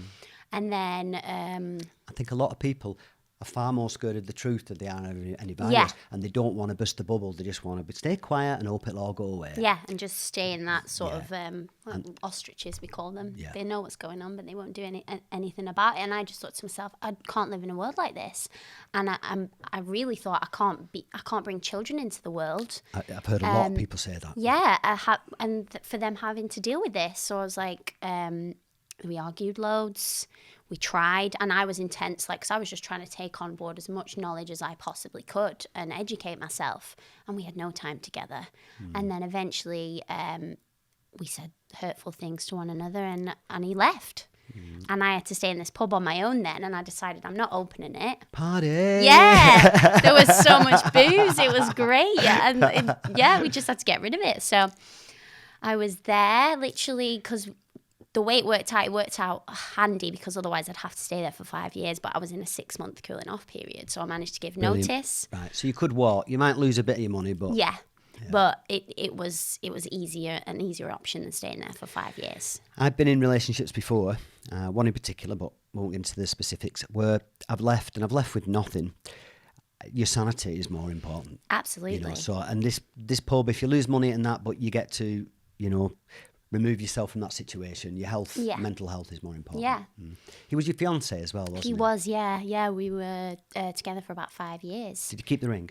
And then I think a lot of people are far more scared of the truth than they are of any virus, and they don't want to burst the bubble. They just want to stay quiet and hope it'll all go away. Yeah, and just stay in that sort of ostriches, we call them. Yeah. They know what's going on, but they won't do anything about it. And I just thought to myself, I can't live in a world like this. And I really thought I can't bring children into the world. I've heard a lot of people say that. Yeah, for them having to deal with this. So I was like, we argued loads. We tried, and I was intense, because I was just trying to take on board as much knowledge as I possibly could and educate myself, and we had no time together. And then eventually we said hurtful things to one another, and he left. And I had to stay in this pub on my own then, and I decided I'm not opening it. Party! Yeah! There was so much booze. It was great. Yeah, we just had to get rid of it. So I was there literally because the way it worked out handy, because otherwise I'd have to stay there for 5 years, but I was in a 6-month cooling off period, so I managed to give notice. Right, so you could walk. You might lose a bit of your money, but... Yeah. But it was an easier option than staying there for 5 years. I've been in relationships before, one in particular, but won't get into the specifics, where I've left with nothing. Your sanity is more important. Absolutely. So, and this pub, if you lose money and that, but you get to, remove yourself from that situation. Your health, mental health is more important. Yeah. He was your fiancé as well, wasn't he? He was, yeah. Yeah, we were together for about 5 years. Did you keep the ring?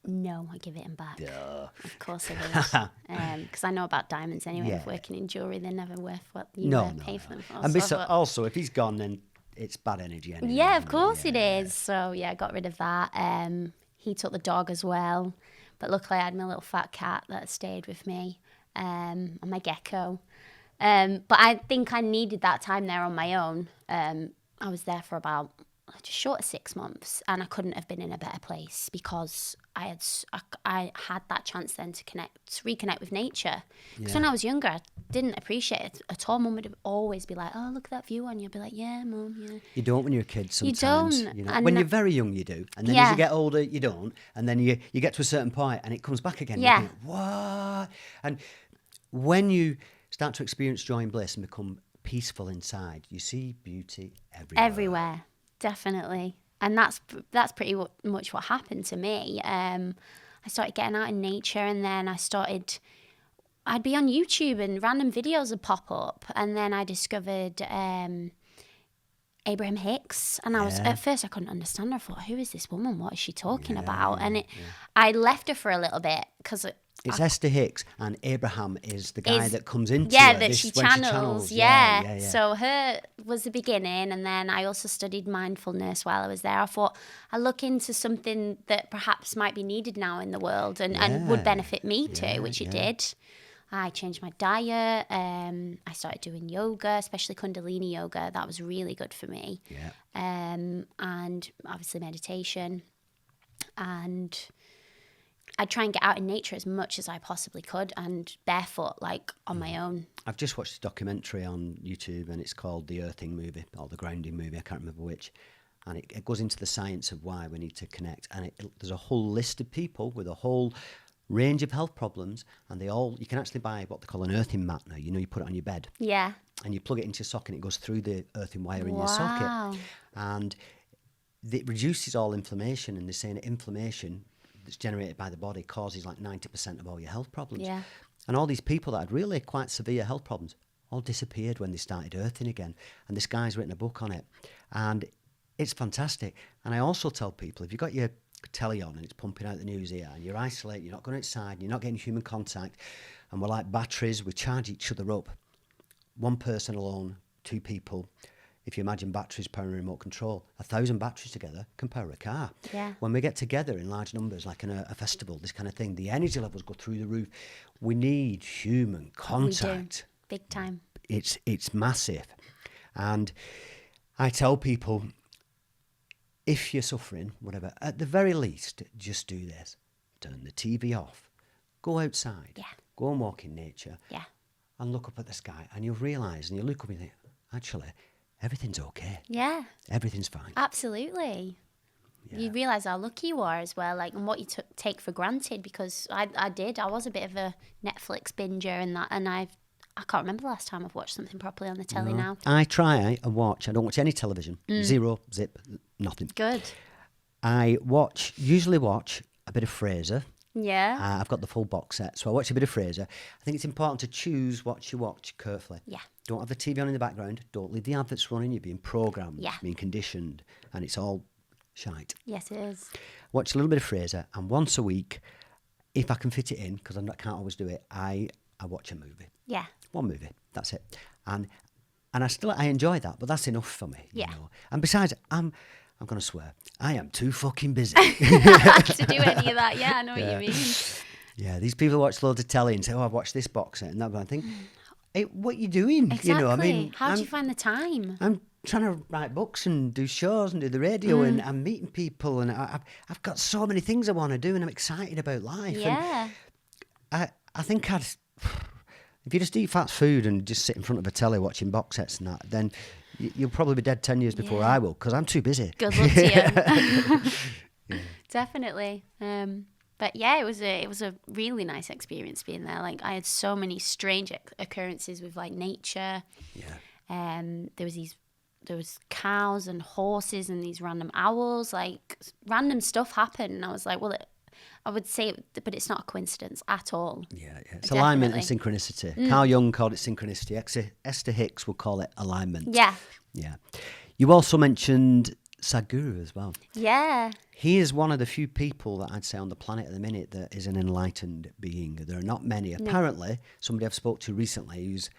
No, I give it him back. Duh. Of course I did. Because I know about diamonds anyway. If working in jewellery, they're never worth what you pay for them for. And also, if he's gone, then it's bad energy anyway. Yeah, of course it is. So, I got rid of that. He took the dog as well. But luckily, I had my little fat cat that stayed with me. And my gecko. But I think I needed that time there on my own. I was there for about just short of 6 months, and I couldn't have been in a better place because I had that chance then to reconnect with nature. Because when I was younger, I didn't appreciate it at all. Mum would always be like, "Oh, look at that view on you." I'd be like, "Yeah, Mum, yeah." You don't when you're a kid sometimes. You don't. You know? And When you're very young, you do. And then as you get older, you don't. And then you get to a certain point and it comes back again. Yeah. You think, what? And when you start to experience joy and bliss and become peaceful inside, you see beauty everywhere. Everywhere, definitely. And that's pretty much what happened to me. I started getting out in nature, and then I'd be on YouTube and random videos would pop up, and then I discovered Abraham Hicks, and at first I couldn't understand her. I thought, who is this woman? What is she talking about? And I left her for a little bit because it's Esther Hicks, and Abraham is the guy that comes into her. That she channels. Yeah. So her was the beginning, and then I also studied mindfulness while I was there. I thought I'll look into something that perhaps might be needed now in the world and would benefit me too, which it did. I changed my diet. I started doing yoga, especially Kundalini yoga. That was really good for me. Yeah. And obviously meditation. And I'd try and get out in nature as much as I possibly could, and barefoot, like on my own. I've just watched a documentary on YouTube, and it's called The Earthing Movie, or The Grounding Movie, I can't remember which. And it goes into the science of why we need to connect. And there's a whole list of people with a whole range of health problems, and you can actually buy what they call an earthing mat now. You put it on your bed. Yeah. And you plug it into your socket, and it goes through the earthing wire in your socket. And it reduces all inflammation, and they're saying that inflammation that's generated by the body causes like 90% of all your health problems. Yeah. And all these people that had really quite severe health problems all disappeared when they started earthing again. And this guy's written a book on it. And it's fantastic. And I also tell people, if you've got your telly on and it's pumping out the news here, and you're isolated, you're not going outside, you're not getting human contact, and we're like batteries, we charge each other up. One person alone, two people. If you imagine batteries powering a remote control, 1,000 batteries together can power a car. Yeah. When we get together in large numbers, like in a festival, this kind of thing, the energy levels go through the roof. We need human contact. We do. Big time. It's massive. And I tell people, if you're suffering, whatever, at the very least, just do this. Turn the TV off. Go outside. Yeah. Go and walk in nature. Yeah. And look up at the sky, and you'll realise, and you look up and you think, actually, everything's okay. Yeah. Everything's fine. Absolutely. Yeah. You realise how lucky you are as well, like, and what you take for granted, because I did. I was a bit of a Netflix binger and that, and I can't remember the last time I've watched something properly on the telly now. I try and watch. I don't watch any television. Zero, zip, nothing. Good. I usually watch a bit of Fraser. Yeah. I've got the full box set, so I watch a bit of Fraser. I think it's important to choose what you watch carefully. Yeah. Don't have the TV on in the background. Don't leave the adverts running. You're being programmed, being conditioned, and it's all shite. Yes, it is. Watch a little bit of Fraser, and once a week, if I can fit it in, because I can't always do it, I watch a movie. Yeah. One movie. That's it. And I enjoy that, but that's enough for me. Yeah. You know? And besides, I'm going to swear, I am too fucking busy to do any of that. Yeah, I know what you mean. Yeah, these people watch loads of telly and say, "Oh, I've watched this box set," and that. But I think, hey, what are you doing? Exactly. You know, I mean, how do you find the time? I'm trying to write books and do shows and do the radio, and I'm meeting people, and I've got so many things I want to do, and I'm excited about life. Yeah. And I think if you just eat fast food and just sit in front of a telly watching box sets and that, then you'll probably be dead 10 years before I will, because I'm too busy. Good luck to you. Definitely. But yeah, it was a really nice experience being there. Like, I had so many strange occurrences with like nature. Yeah. There was cows and horses and these random owls. Like, random stuff happened, and I was like, well, I would say, but it's not a coincidence at all. Yeah. It's alignment and synchronicity. Carl Jung called it synchronicity. Esther Hicks would call it alignment. Yeah. Yeah. You also mentioned Sadhguru as well. Yeah. He is one of the few people that I'd say on the planet at the minute that is an enlightened being. There are not many. No. Apparently, somebody I've spoke to recently who's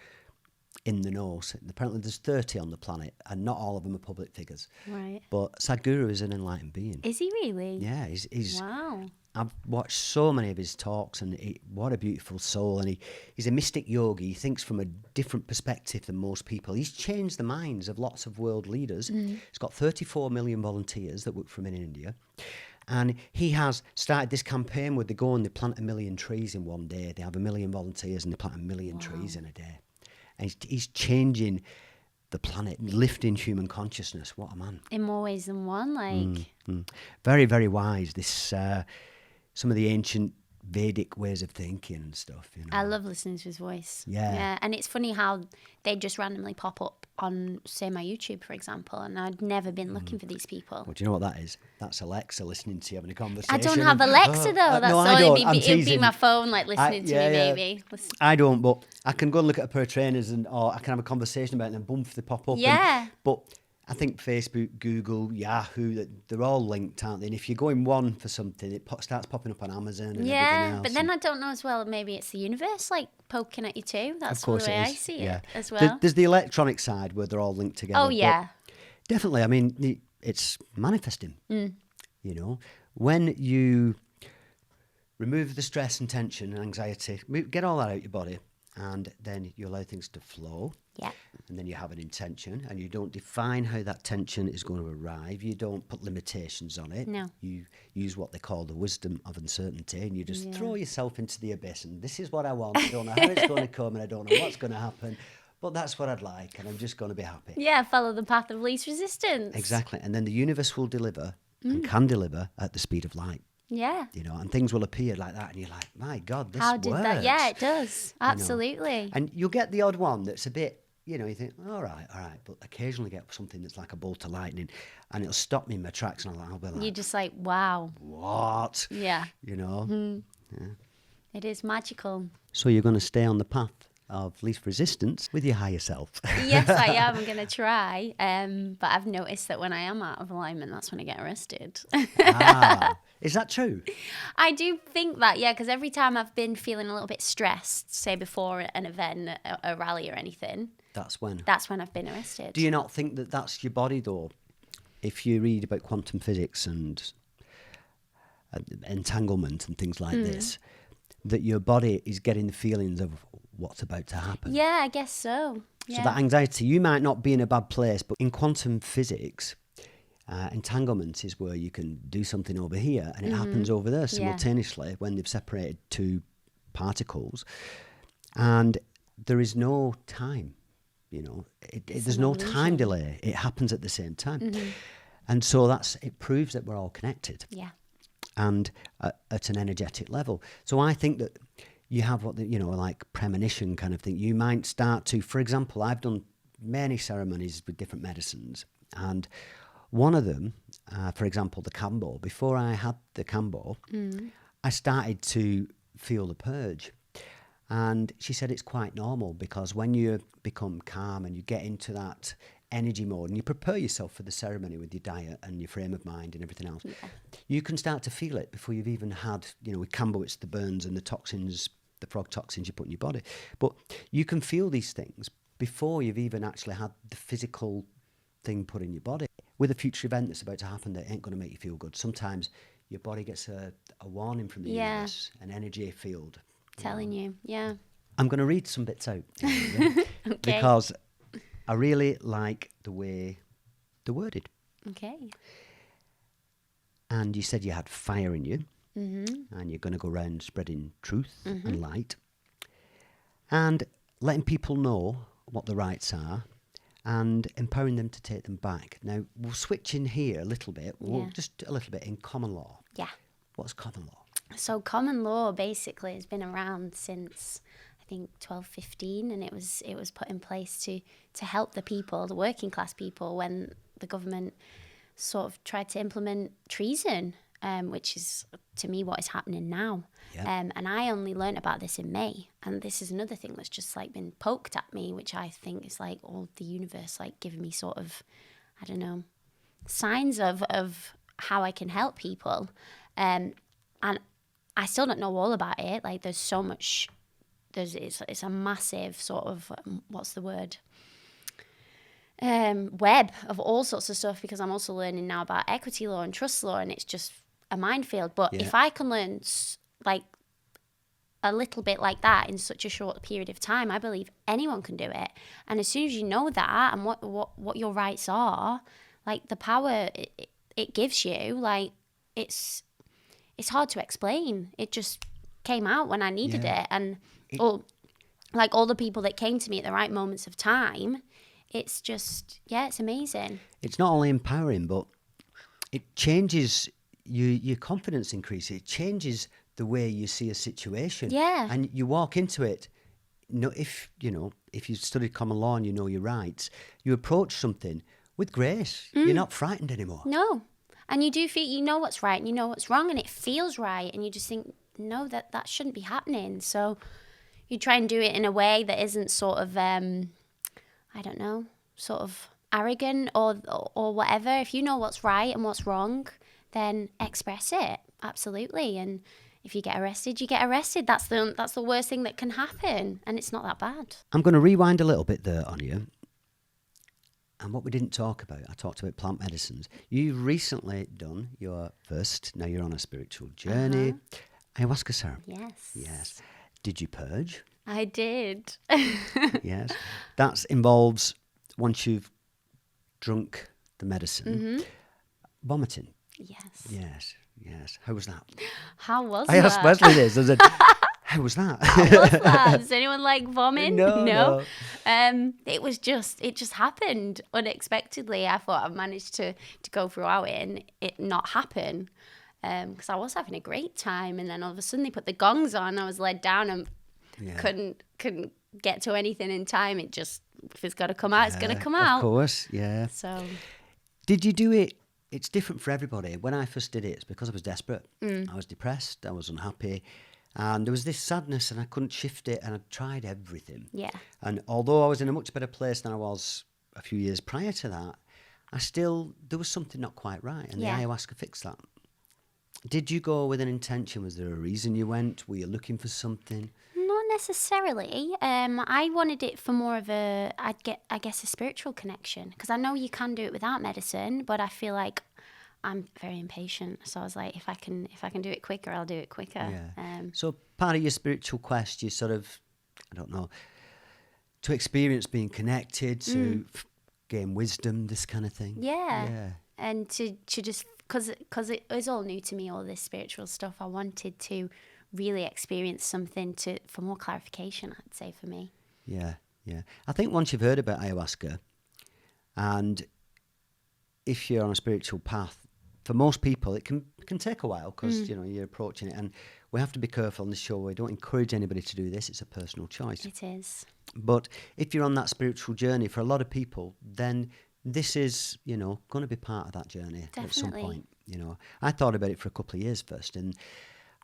in the know. So apparently there's 30 on the planet, and not all of them are public figures. Right. But Sadhguru is an enlightened being. Is he really? Yeah, he's Wow. I've watched so many of his talks, and what a beautiful soul. And he's a mystic yogi. He thinks from a different perspective than most people. He's changed the minds of lots of world leaders. He's got 34 million volunteers that work for him in India. And he has started this campaign where they go and they plant 1 million trees in one day. They have 1 million volunteers and they plant 1 million trees in a day. And he's changing the planet, lifting human consciousness. What a man. In more ways than one, like. Very, very wise. This some of the ancient Vedic ways of thinking and stuff, you know. I love listening to his voice. Yeah. And it's funny how they just randomly pop up on, say, my YouTube, for example, and I'd never been looking for these people. Well, do you know what that is? That's Alexa listening to you having a conversation. I don't have Alexa, though. That's no, all. I don't. It'd be my phone, like, listening to me, maybe. I don't, but I can go and look at a pair of trainers, or I can have a conversation about it, and then boom, they pop up. Yeah. But I think Facebook, Google, Yahoo, they're all linked, aren't they? And if you go in one for something, it starts popping up on Amazon and everything else. But then I don't know as well, maybe it's the universe, like, poking at you too. That's the way I see it as well. There's the electronic side where they're all linked together. Oh, yeah. Definitely. I mean, it's manifesting. You know, when you remove the stress and tension and anxiety, get all that out of your body, and then you allow things to flow. Yeah. And then you have an intention, and you don't define how that tension is going to arrive. You don't put limitations on it. No. You use what they call the wisdom of uncertainty, and you just throw yourself into the abyss. And this is what I want. I don't know how it's going to come, and I don't know what's going to happen, but that's what I'd like, and I'm just going to be happy. Yeah, follow the path of least resistance. Exactly. And then the universe will deliver and can deliver at the speed of light. Yeah. You know, and things will appear like that, and you're like, my God, this How did works. that? Yeah, it does. You know. Absolutely. And you'll get the odd one that's a bit, you know, you think, all right, but occasionally get something that's like a bolt of lightning, and it'll stop me in my tracks, and I'll be like, You're just like, wow. what? Yeah. You know? Yeah. It is magical. So you're going to stay on the path of least resistance with your higher self. Yes, I am. I'm going to try. But I've noticed that when I am out of alignment, that's when I get arrested. Is that true? I do think that, yeah, because every time I've been feeling a little bit stressed, say before an event, a rally or anything, That's when I've been arrested. Do you not think that that's your body, though? If you read about quantum physics and entanglement and things like this, that your body is getting the feelings of what's about to happen. Yeah, I guess so. Yeah. So that anxiety, you might not be in a bad place, but in quantum physics, entanglement is where you can do something over here and it happens over there simultaneously when they've separated two particles, and there is no time. You know, there's no time delay. It happens at the same time, and so it proves that we're all connected. Yeah. And at an energetic level. So I think that you have like premonition kind of thing. You might start to, for example, I've done many ceremonies with different medicines, and one of them, for example, the Kambo. Before I had the Kambo, I started to feel the purge. And she said it's quite normal, because when you become calm and you get into that energy mode and you prepare yourself for the ceremony with your diet and your frame of mind and everything else, you can start to feel it before you've even had, with Kambo, it's the burns and the toxins, the frog toxins you put in your body. But you can feel these things before you've even actually had the physical thing put in your body. With a future event that's about to happen that ain't going to make you feel good, sometimes your body gets a warning from the universe, an energy field. Telling you, yeah. I'm going to read some bits out Okay. because I really like the way they're worded. Okay. And you said you had fire in you, and you're going to go around spreading truth and light, and letting people know what the rights are, and empowering them to take them back. Now, we'll switch in here a little bit, just a little bit in common law. Yeah. What's common law? So common law basically has been around since, I think, 1215, and it was put in place to help the people, the working class people, when the government sort of tried to implement treason, which is, to me, what is happening now. Yeah. And I only learnt about this in May, and this is another thing that's just like been poked at me, which I think is like all the universe like giving me sort of, I don't know, signs of how I can help people. And I still don't know all about it. Like, there's so much it's a massive sort of, what's the word? Web of all sorts of stuff, because I'm also learning now about equity law and trust law, and it's just a minefield. But if I can learn like a little bit like that in such a short period of time, I believe anyone can do it. And as soon as you know that and what your rights are, like the power it gives you, like it's hard to explain. It just came out when I needed it, and all the people that came to me at the right moments of time. It's just, it's amazing. It's not only empowering, but it changes your confidence increases. It changes the way you see a situation. Yeah. And you walk into it, if you studied common law and you know your rights, you approach something with grace. You're not frightened anymore. No. And you do feel, you know what's right and you know what's wrong, and it feels right, and you just think, no, that shouldn't be happening. So you try and do it in a way that isn't sort of, I don't know, sort of arrogant or whatever. If you know what's right and what's wrong, then express it. Absolutely. And if you get arrested, you get arrested. That's the worst thing that can happen, and it's not that bad. I'm going to rewind a little bit there, Onya. And what we didn't talk about, I talked about plant medicines. You've recently done your first, now you're on a spiritual journey, ayahuasca ceremony. Yes. Did you purge? I did. Yes. That involves, once you've drunk the medicine, vomiting. Yes. Yes. How was that? How was I that? asked Wesley this. I said, how was that? How was that? Does anyone like vomit? No. It just happened unexpectedly. I thought I managed to go throughout it and it not happen. Because I was having a great time, and then all of a sudden they put the gongs on. I was led down and couldn't get to anything in time. It just, if it's got to come out, it's going to come out. Of course, yeah. So, did you do it? It's different for everybody. When I first did it, it's because I was desperate. I was depressed. I was unhappy. And there was this sadness, and I couldn't shift it, and I tried everything. Yeah. And although I was in a much better place than I was a few years prior to that, there was something not quite right, and the ayahuasca fixed that. Did you go with an intention? Was there a reason you went? Were you looking for something? Not necessarily. I wanted it for more of a spiritual connection, because I know you can do it without medicine, but I feel like I'm very impatient. So I was like, if I can do it quicker, I'll do it quicker. Yeah. So part of your spiritual quest, you sort of, I don't know, to experience being connected, to gain wisdom, this kind of thing. Yeah. And to just, because it was all new to me, all this spiritual stuff, I wanted to really experience something for more clarification, I'd say, for me. Yeah. I think once you've heard about ayahuasca, and if you're on a spiritual path, for most people it can take a while, because you're approaching it, and we have to be careful on this show. We don't encourage anybody to do this. It's a personal choice. It is. But if you're on that spiritual journey, for a lot of people, then this is, going to be part of that journey. Definitely. At some point. I thought about it for a couple of years first, and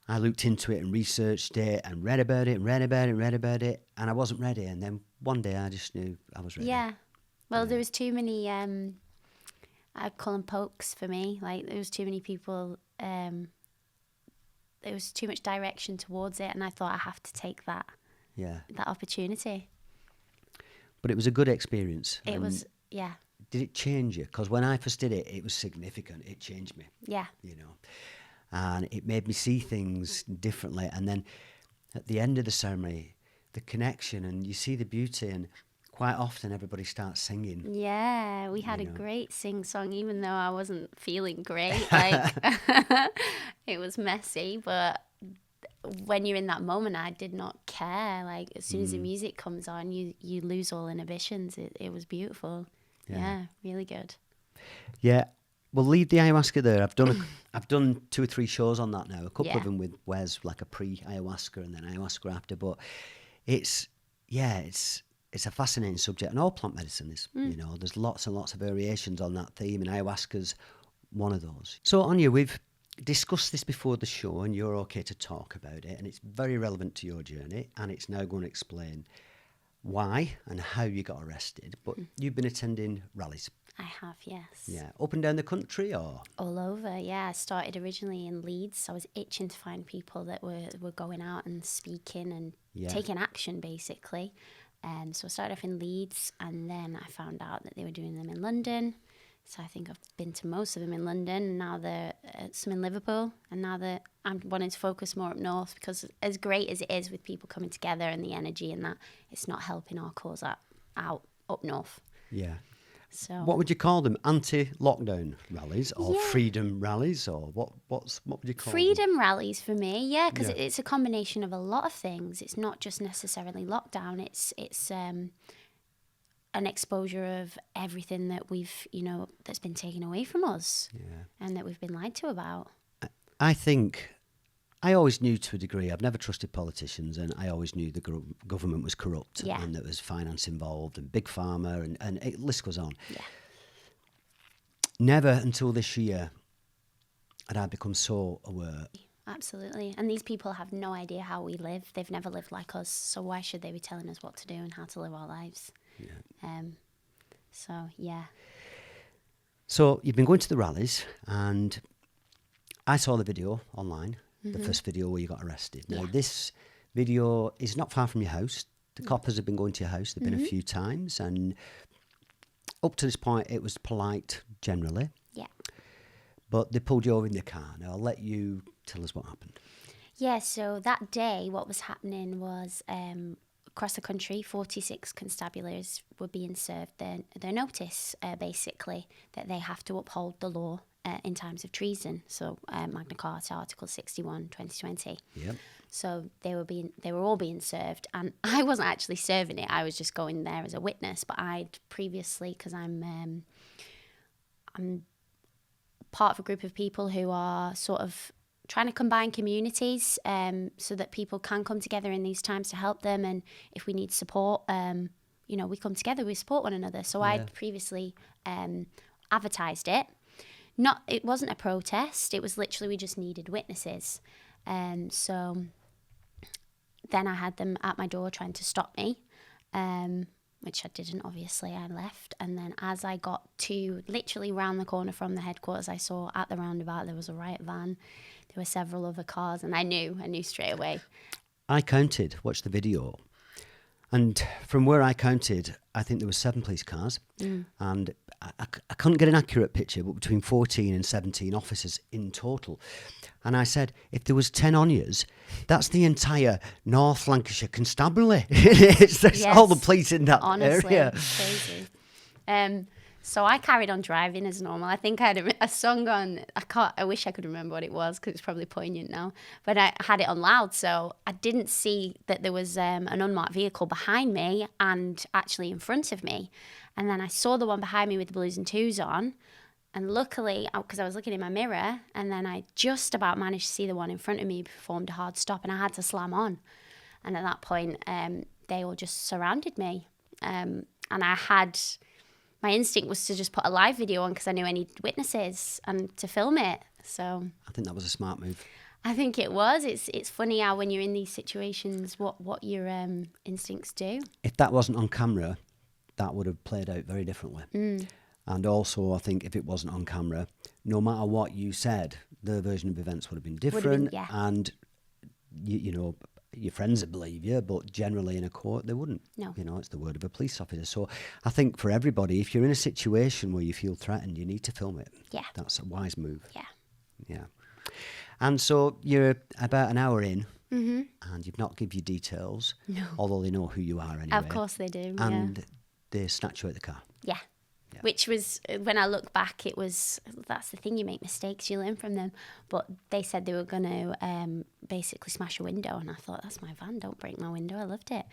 I looked into it and researched it and read about it, and I wasn't ready. And then one day I just knew I was ready. Yeah. Well, there was too many, I'd call them pokes for me. Like, there was too many people, there was too much direction towards it, and I thought I have to take that opportunity. But it was a good experience. It was, yeah. Did it change you? Because when I first did it, it was significant. It changed me. Yeah. And it made me see things differently. And then at the end of the ceremony, the connection, and you see the beauty, and quite often everybody starts singing. Yeah, we had a great sing-song, even though I wasn't feeling great. Like, it was messy, but when you're in that moment, I did not care. Like, as soon as the music comes on, you lose all inhibitions. It was beautiful. Yeah, really good. Yeah, we'll leave the ayahuasca there. I've done 2 or 3 shows on that now. A couple of them with Wes, like a pre-ayahuasca and then ayahuasca after. But it's a fascinating subject, and all plant medicine is. There's lots and lots of variations on that theme, and ayahuasca's one of those. So, Onya, we've discussed this before the show, and you're okay to talk about it, and it's very relevant to your journey, and it's now going to explain why and how you got arrested. But you've been attending rallies. I have, yes. Yeah. Up and down the country or? All over, yeah. I started originally in Leeds. I was itching to find people that were going out and speaking and taking action, basically. So I started off in Leeds, and then I found out that they were doing them in London. So I think I've been to most of them in London, and now they're some in Liverpool, and now that I'm wanting to focus more up north, because as great as it is with people coming together and the energy and that, it's not helping our cause out up north. Yeah. So what would you call them? Anti-lockdown rallies or freedom rallies, or what would you call them? Freedom rallies for me, yeah, because it's a combination of a lot of things. It's not just necessarily lockdown. It's an exposure of everything that we've, that's been taken away from us and that we've been lied to about. I think I always knew to a degree, I've never trusted politicians, and I always knew the government was corrupt and there was finance involved and big pharma and the list goes on. Yeah. Never until this year had I become so aware. Absolutely. And these people have no idea how we live. They've never lived like us. So why should they be telling us what to do and how to live our lives? Yeah. So you've been going to the rallies, and I saw the video online. The first video where you got arrested. Now, this video is not far from your house. The coppers have been going to your house. They've been a few times. And up to this point, it was polite generally. Yeah. But they pulled you over in the car. Now, I'll let you tell us what happened. Yeah, so that day, what was happening was across the country, 46 constabularies were being served their notice, basically, that they have to uphold the law in times of treason. So Magna Carta, Article 61, 2020. Yep. So they were all being served, and I wasn't actually serving it. I was just going there as a witness. But I'd previously, because I'm part of a group of people who are sort of trying to combine communities so that people can come together in these times to help them, and if we need support, we come together, we support one another. So I'd previously advertised it. It wasn't a protest. It was literally we just needed witnesses. So then I had them at my door trying to stop me, which I didn't, obviously. I left. And then as I got to literally round the corner from the headquarters, I saw at the roundabout there was a riot van. There were several other cars, and I knew straight away. I watched the video. And from where I counted, I think there were 7 police cars. And I couldn't get an accurate picture, but between 14 and 17 officers in total. And I said, if there was 10 Onyas, that's the entire North Lancashire Constabulary. It's all the police in that area. Crazy. So I carried on driving as normal. I think I had a song on. I wish I could remember what it was, because it's probably poignant now. But I had it on loud, so I didn't see that there was an unmarked vehicle behind me and actually in front of me. And then I saw the one behind me with the blues and twos on. And luckily, because I was looking in my mirror, and then I just about managed to see the one in front of me, performed a hard stop, and I had to slam on. And at that point, they all just surrounded me. And my instinct was to just put a live video on, because I knew I needed witnesses and to film it. So I think that was a smart move. I think it was. It's funny how when you're in these situations, what your instincts do. If that wasn't on camera, that would have played out very differently. And also, I think if it wasn't on camera, no matter what you said, the version of events would have been different. And your friends would believe you, but generally in a court they wouldn't. No. It's the word of a police officer. So I think for everybody, if you're in a situation where you feel threatened, you need to film it. Yeah. That's a wise move. Yeah. Yeah. And so you're about an hour in, and you've not given your details. No. Although they know who you are anyway. Of course they do. And they snatch you out of the car. Yeah. Which was, when I look back, that's the thing, you make mistakes, you learn from them. But they said they were going to basically smash a window, and I thought, that's my van, don't break my window. I loved it.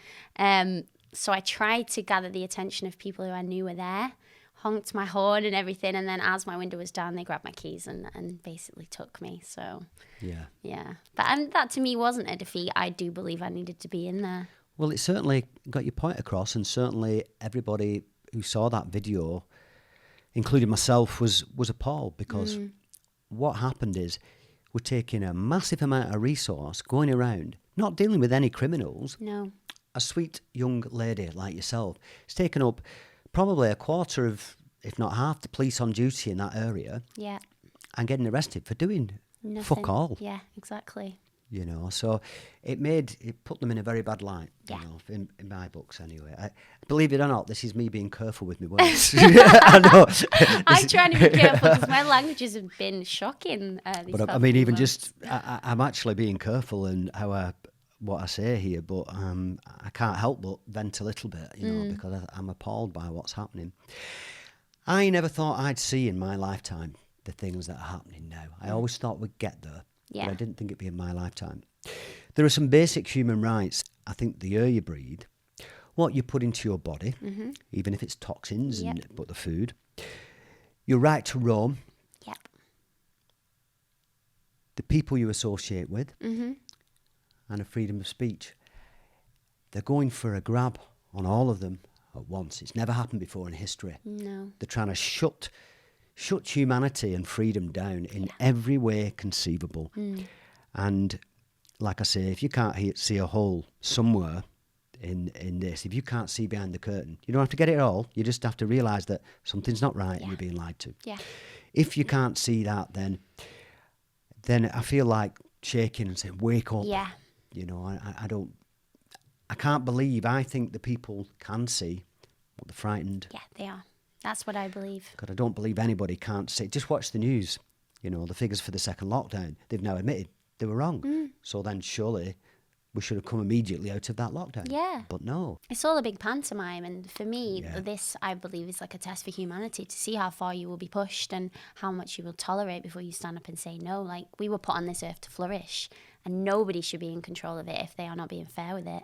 So I tried to gather the attention of people who I knew were there, honked my horn and everything, and then as my window was down, they grabbed my keys and basically took me. So, yeah. But that to me wasn't a defeat. I do believe I needed to be in there. Well, it certainly got your point across, and certainly everybody who saw that video, including myself, was appalled, because what happened is we're taking a massive amount of resource going around, not dealing with any criminals. No. A sweet young lady like yourself has taken up probably a quarter of if not half, the police on duty in that area Yeah. and getting arrested for doing Nothing. fuck all. Yeah, exactly. You know, so it put them in a very bad light, Yeah. you know, in my books anyway. Believe it or not, this is me being careful with my words. I know. I'm trying to be careful because my languages have been shocking. But I mean, even just, I'm actually being careful in what I say here, but I can't help but vent a little bit, you know, because I'm appalled by what's happening. I never thought I'd see in my lifetime the things that are happening now. I always thought we'd get there. Yeah. But I didn't think it'd be in my lifetime. There are some basic human rights. I think the air you breathe, what you put into your body, even if it's toxins but the food, your right to roam, Yep. the people you associate with, and a freedom of speech. They're going for a grab on all of them at once. It's never happened before in history. No. They're trying to shut humanity and freedom down in every way conceivable. And like I say, if you can't see a hole somewhere in this, if you can't see behind the curtain, you don't have to get it all. You just have to realise that something's not right and you're being lied to. Yeah. If you can't see that, then I feel like shaking and saying, wake up. Yeah. You know, I can't believe, I think the people can see, but they're frightened. Yeah, they are. That's what I believe. God, I don't believe anybody can't see. Just watch the news. You know, the figures for the second lockdown, they've now admitted they were wrong. So then surely we should have come immediately out of that lockdown. Yeah. But no. It's all a big pantomime, and for me, this, I believe, is like a test for humanity to see how far you will be pushed and how much you will tolerate before you stand up and say no. Like, we were put on this earth to flourish, and nobody should be in control of it if they are not being fair with it.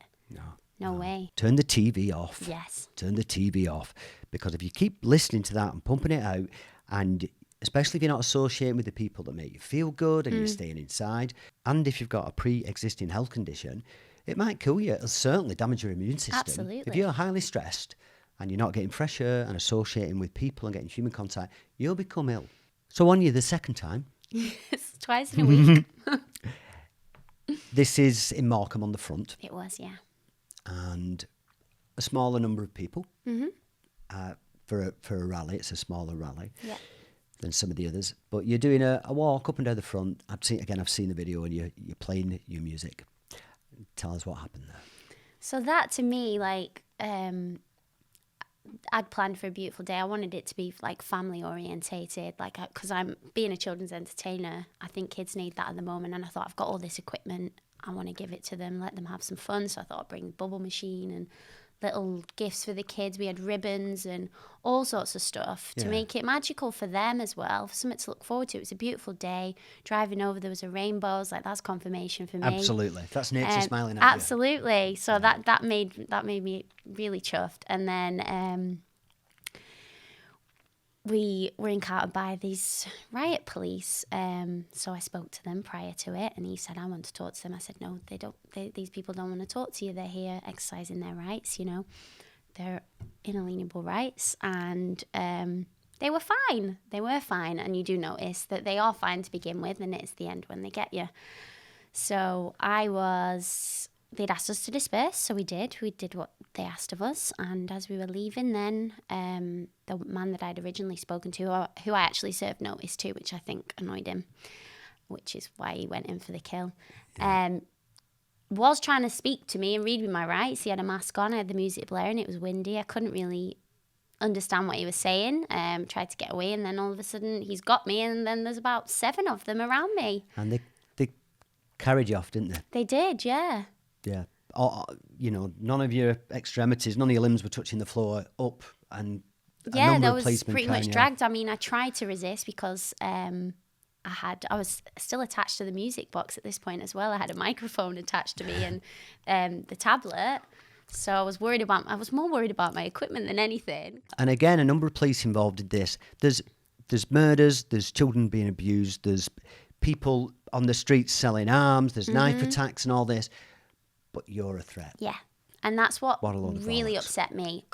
No way. Turn the TV off. Yes. Turn the TV off. Because if you keep listening to that and pumping it out, and especially if you're not associating with the people that make you feel good and you're staying inside, and if you've got a pre-existing health condition, it might kill you. It'll certainly damage your immune system. Absolutely. If you're highly stressed and you're not getting fresh air and associating with people and getting human contact, you'll become ill. So Onya, the second time. It's twice in a week. This is in Morecambe on the front. It was, yeah. And a smaller number of people. For a rally, it's a smaller rally than some of the others. But you're doing a walk up and down the front. I've seen the video, and you're playing your music. Tell us what happened there. So that, to me, like, I'd planned for a beautiful day. I wanted it to be like family orientated, like, because I'm being a children's entertainer. I think kids need that at the moment, and I thought, I've got all this equipment. I want to give it to them, let them have some fun. So I thought I'd bring a bubble machine and little gifts for the kids. We had ribbons and all sorts of stuff to make it magical for them as well, for something to look forward to. It was a beautiful day. Driving over, there was a rainbow. I was like, that's confirmation for me. Absolutely. That's nature smiling at you. Absolutely. So that made me really chuffed. And then we were encountered by these riot police. So I spoke to them prior to it, and he said, I want to talk to them. I said, no, they don't. These people don't want to talk to you. They're here exercising their rights, you know. They're inalienable rights. And they were fine. They were fine. And you do notice that they are fine to begin with, and it's the end when they get you. So they'd asked us to disperse, so we did. We did what they asked of us, and as we were leaving then, the man that I'd originally spoken to, who I actually served notice to, which I think annoyed him, which is why he went in for the kill, was trying to speak to me and read me my rights. He had a mask on, I had the music blaring, it was windy, I couldn't really understand what he was saying, tried to get away, and then all of a sudden he's got me, and then there's about 7 of them around me. And they carried you off, didn't they? They did, yeah. Yeah. You know, none of your extremities, none of your limbs were touching the floor, up, and that was pretty much dragged. I mean, I tried to resist because I was still attached to the music box at this point as well. I had a microphone attached to me and the tablet. So I was more worried about my equipment than anything. And again, a number of police involved in this. There's murders, there's children being abused, there's people on the streets selling arms, there's knife attacks and all this. But you're a threat. Yeah. And that's what really bollocks. upset me.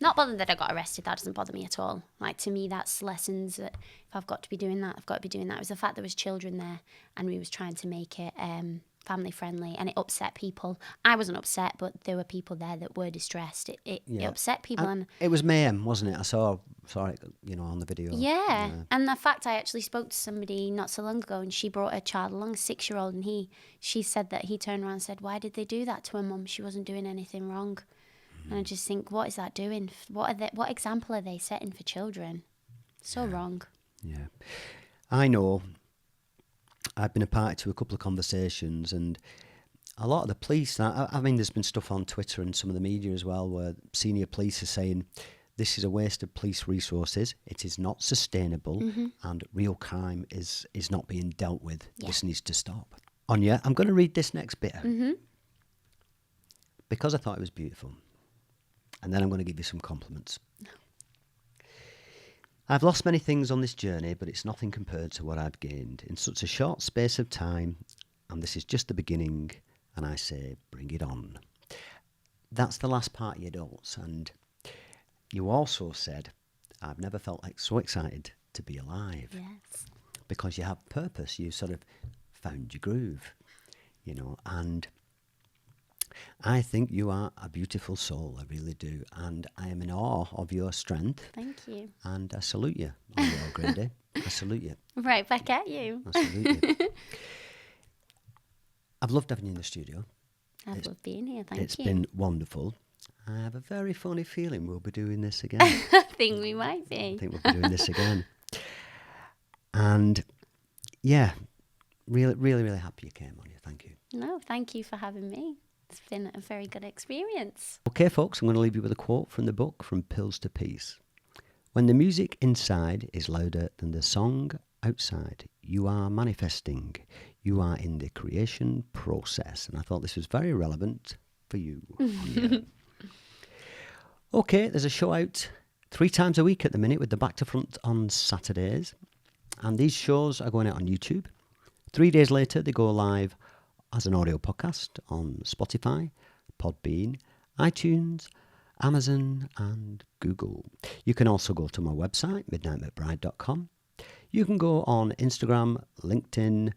Not bother that I got arrested. That doesn't bother me at all. Like, to me, that's lessons that if I've got to be doing that, I've got to be doing that. It was the fact there was children there, and we was trying to make it family friendly, and it upset people. I wasn't upset, but there were people there that were distressed. It upset people, and it was mayhem, wasn't it? I saw it, on the video. Yeah. And the fact, I actually spoke to somebody not so long ago, and she brought her child along, a 6-year-old, and she said that he turned around and said, "Why did they do that to her mum? She wasn't doing anything wrong." And I just think, what is that doing? What example are they setting for children? So wrong. Yeah. I know. I've been a party to a couple of conversations, and a lot of the police, I mean, there's been stuff on Twitter and some of the media as well where senior police are saying this is a waste of police resources, it is not sustainable, and real crime is not being dealt with. Yeah. This needs to stop. Onya, I'm going to read this next bit out because I thought it was beautiful. And then I'm going to give you some compliments. I've lost many things on this journey, but it's nothing compared to what I've gained in such a short space of time, and this is just the beginning, and I say, bring it on. That's the last part of your notes, and you also said, I've never felt like so excited to be alive. Yes. Because you have purpose, you sort of found your groove, and I think you are a beautiful soul, I really do, and I am in awe of your strength. Thank you. And I salute you, Aine O'Grady. I salute you. Right back at you. I salute you. I've loved having you in the studio. I've loved being here. Thank you. It's been wonderful. I have a very funny feeling we'll be doing this again. I think we might be. I think we'll be doing this again. And yeah, really, really, really happy you came on here. Thank you. No, thank you for having me. It's been a very good experience. Okay, folks, I'm going to leave you with a quote from the book From Pills to Peace. When the music inside is louder than the song outside, you are manifesting. You are in the creation process. And I thought this was very relevant for you. Okay, there's a show out 3 times a week at the minute with the Back to Front on Saturdays. And these shows are going out on YouTube. 3 days later, they go live as an audio podcast on Spotify, Podbean, iTunes, Amazon and Google. You can also go to my website, midnightmcbride.com. You can go on Instagram, LinkedIn,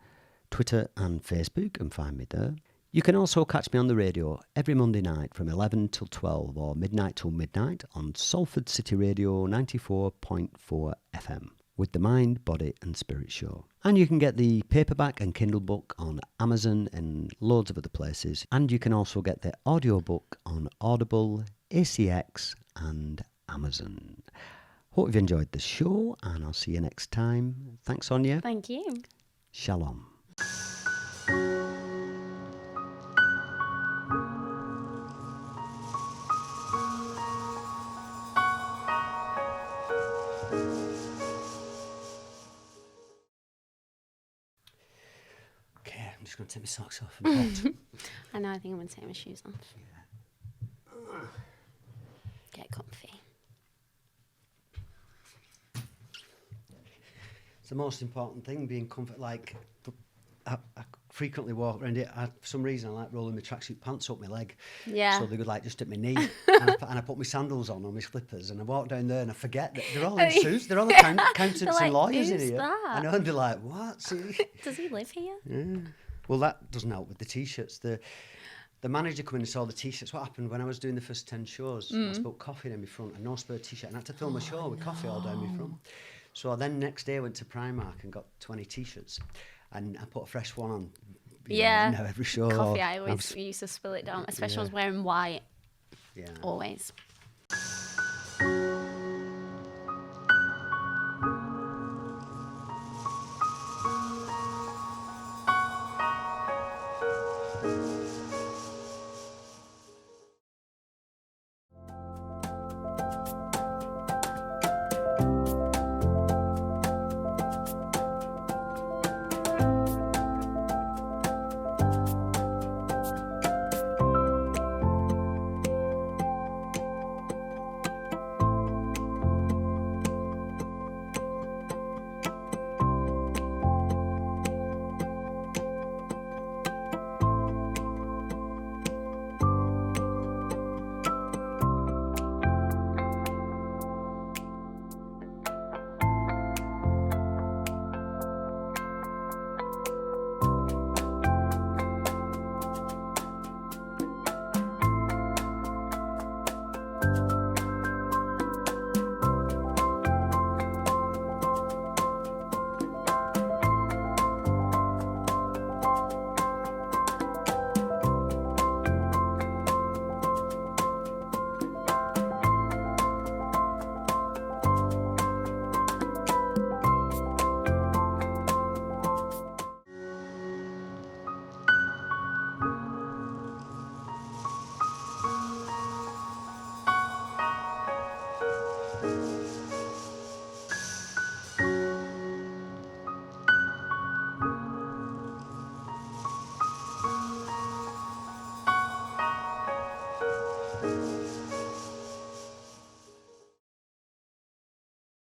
Twitter and Facebook and find me there. You can also catch me on the radio every Monday night from 11 till 12 or midnight till midnight on Salford City Radio 94.4 FM. With the Mind, Body and Spirit Show. And you can get the paperback and Kindle book on Amazon and loads of other places. And you can also get the audiobook on Audible, ACX and Amazon. Hope you've enjoyed the show and I'll see you next time. Thanks, Onya. Thank you. Shalom. I'm just going to take my socks off. I know, I think I'm going to take my shoes off. Yeah. Get comfy. It's the most important thing, being comfort. Like, I frequently walk around it. For some reason, I like rolling my tracksuit pants up my leg. Yeah. So they go like just at my knee. and I put my sandals on or my slippers, and I walk down there and I forget that they're all in suits. They're all accountants like, and lawyers in who's here. that? I know, and they're like, what? Does he live here? Yeah. Well, that doesn't help with the T-shirts. The manager come in and saw the T-shirts. What happened when I was doing the first 10 shows, I spilled coffee down my front and no spare T-shirt. And I had to film a show with coffee all down my front. So then next day I went to Primark and got 20 T-shirts. And I put a fresh one on. Yeah. Every show. Coffee, I always used to spill it down, especially when I was wearing white. Yeah. Always. bye.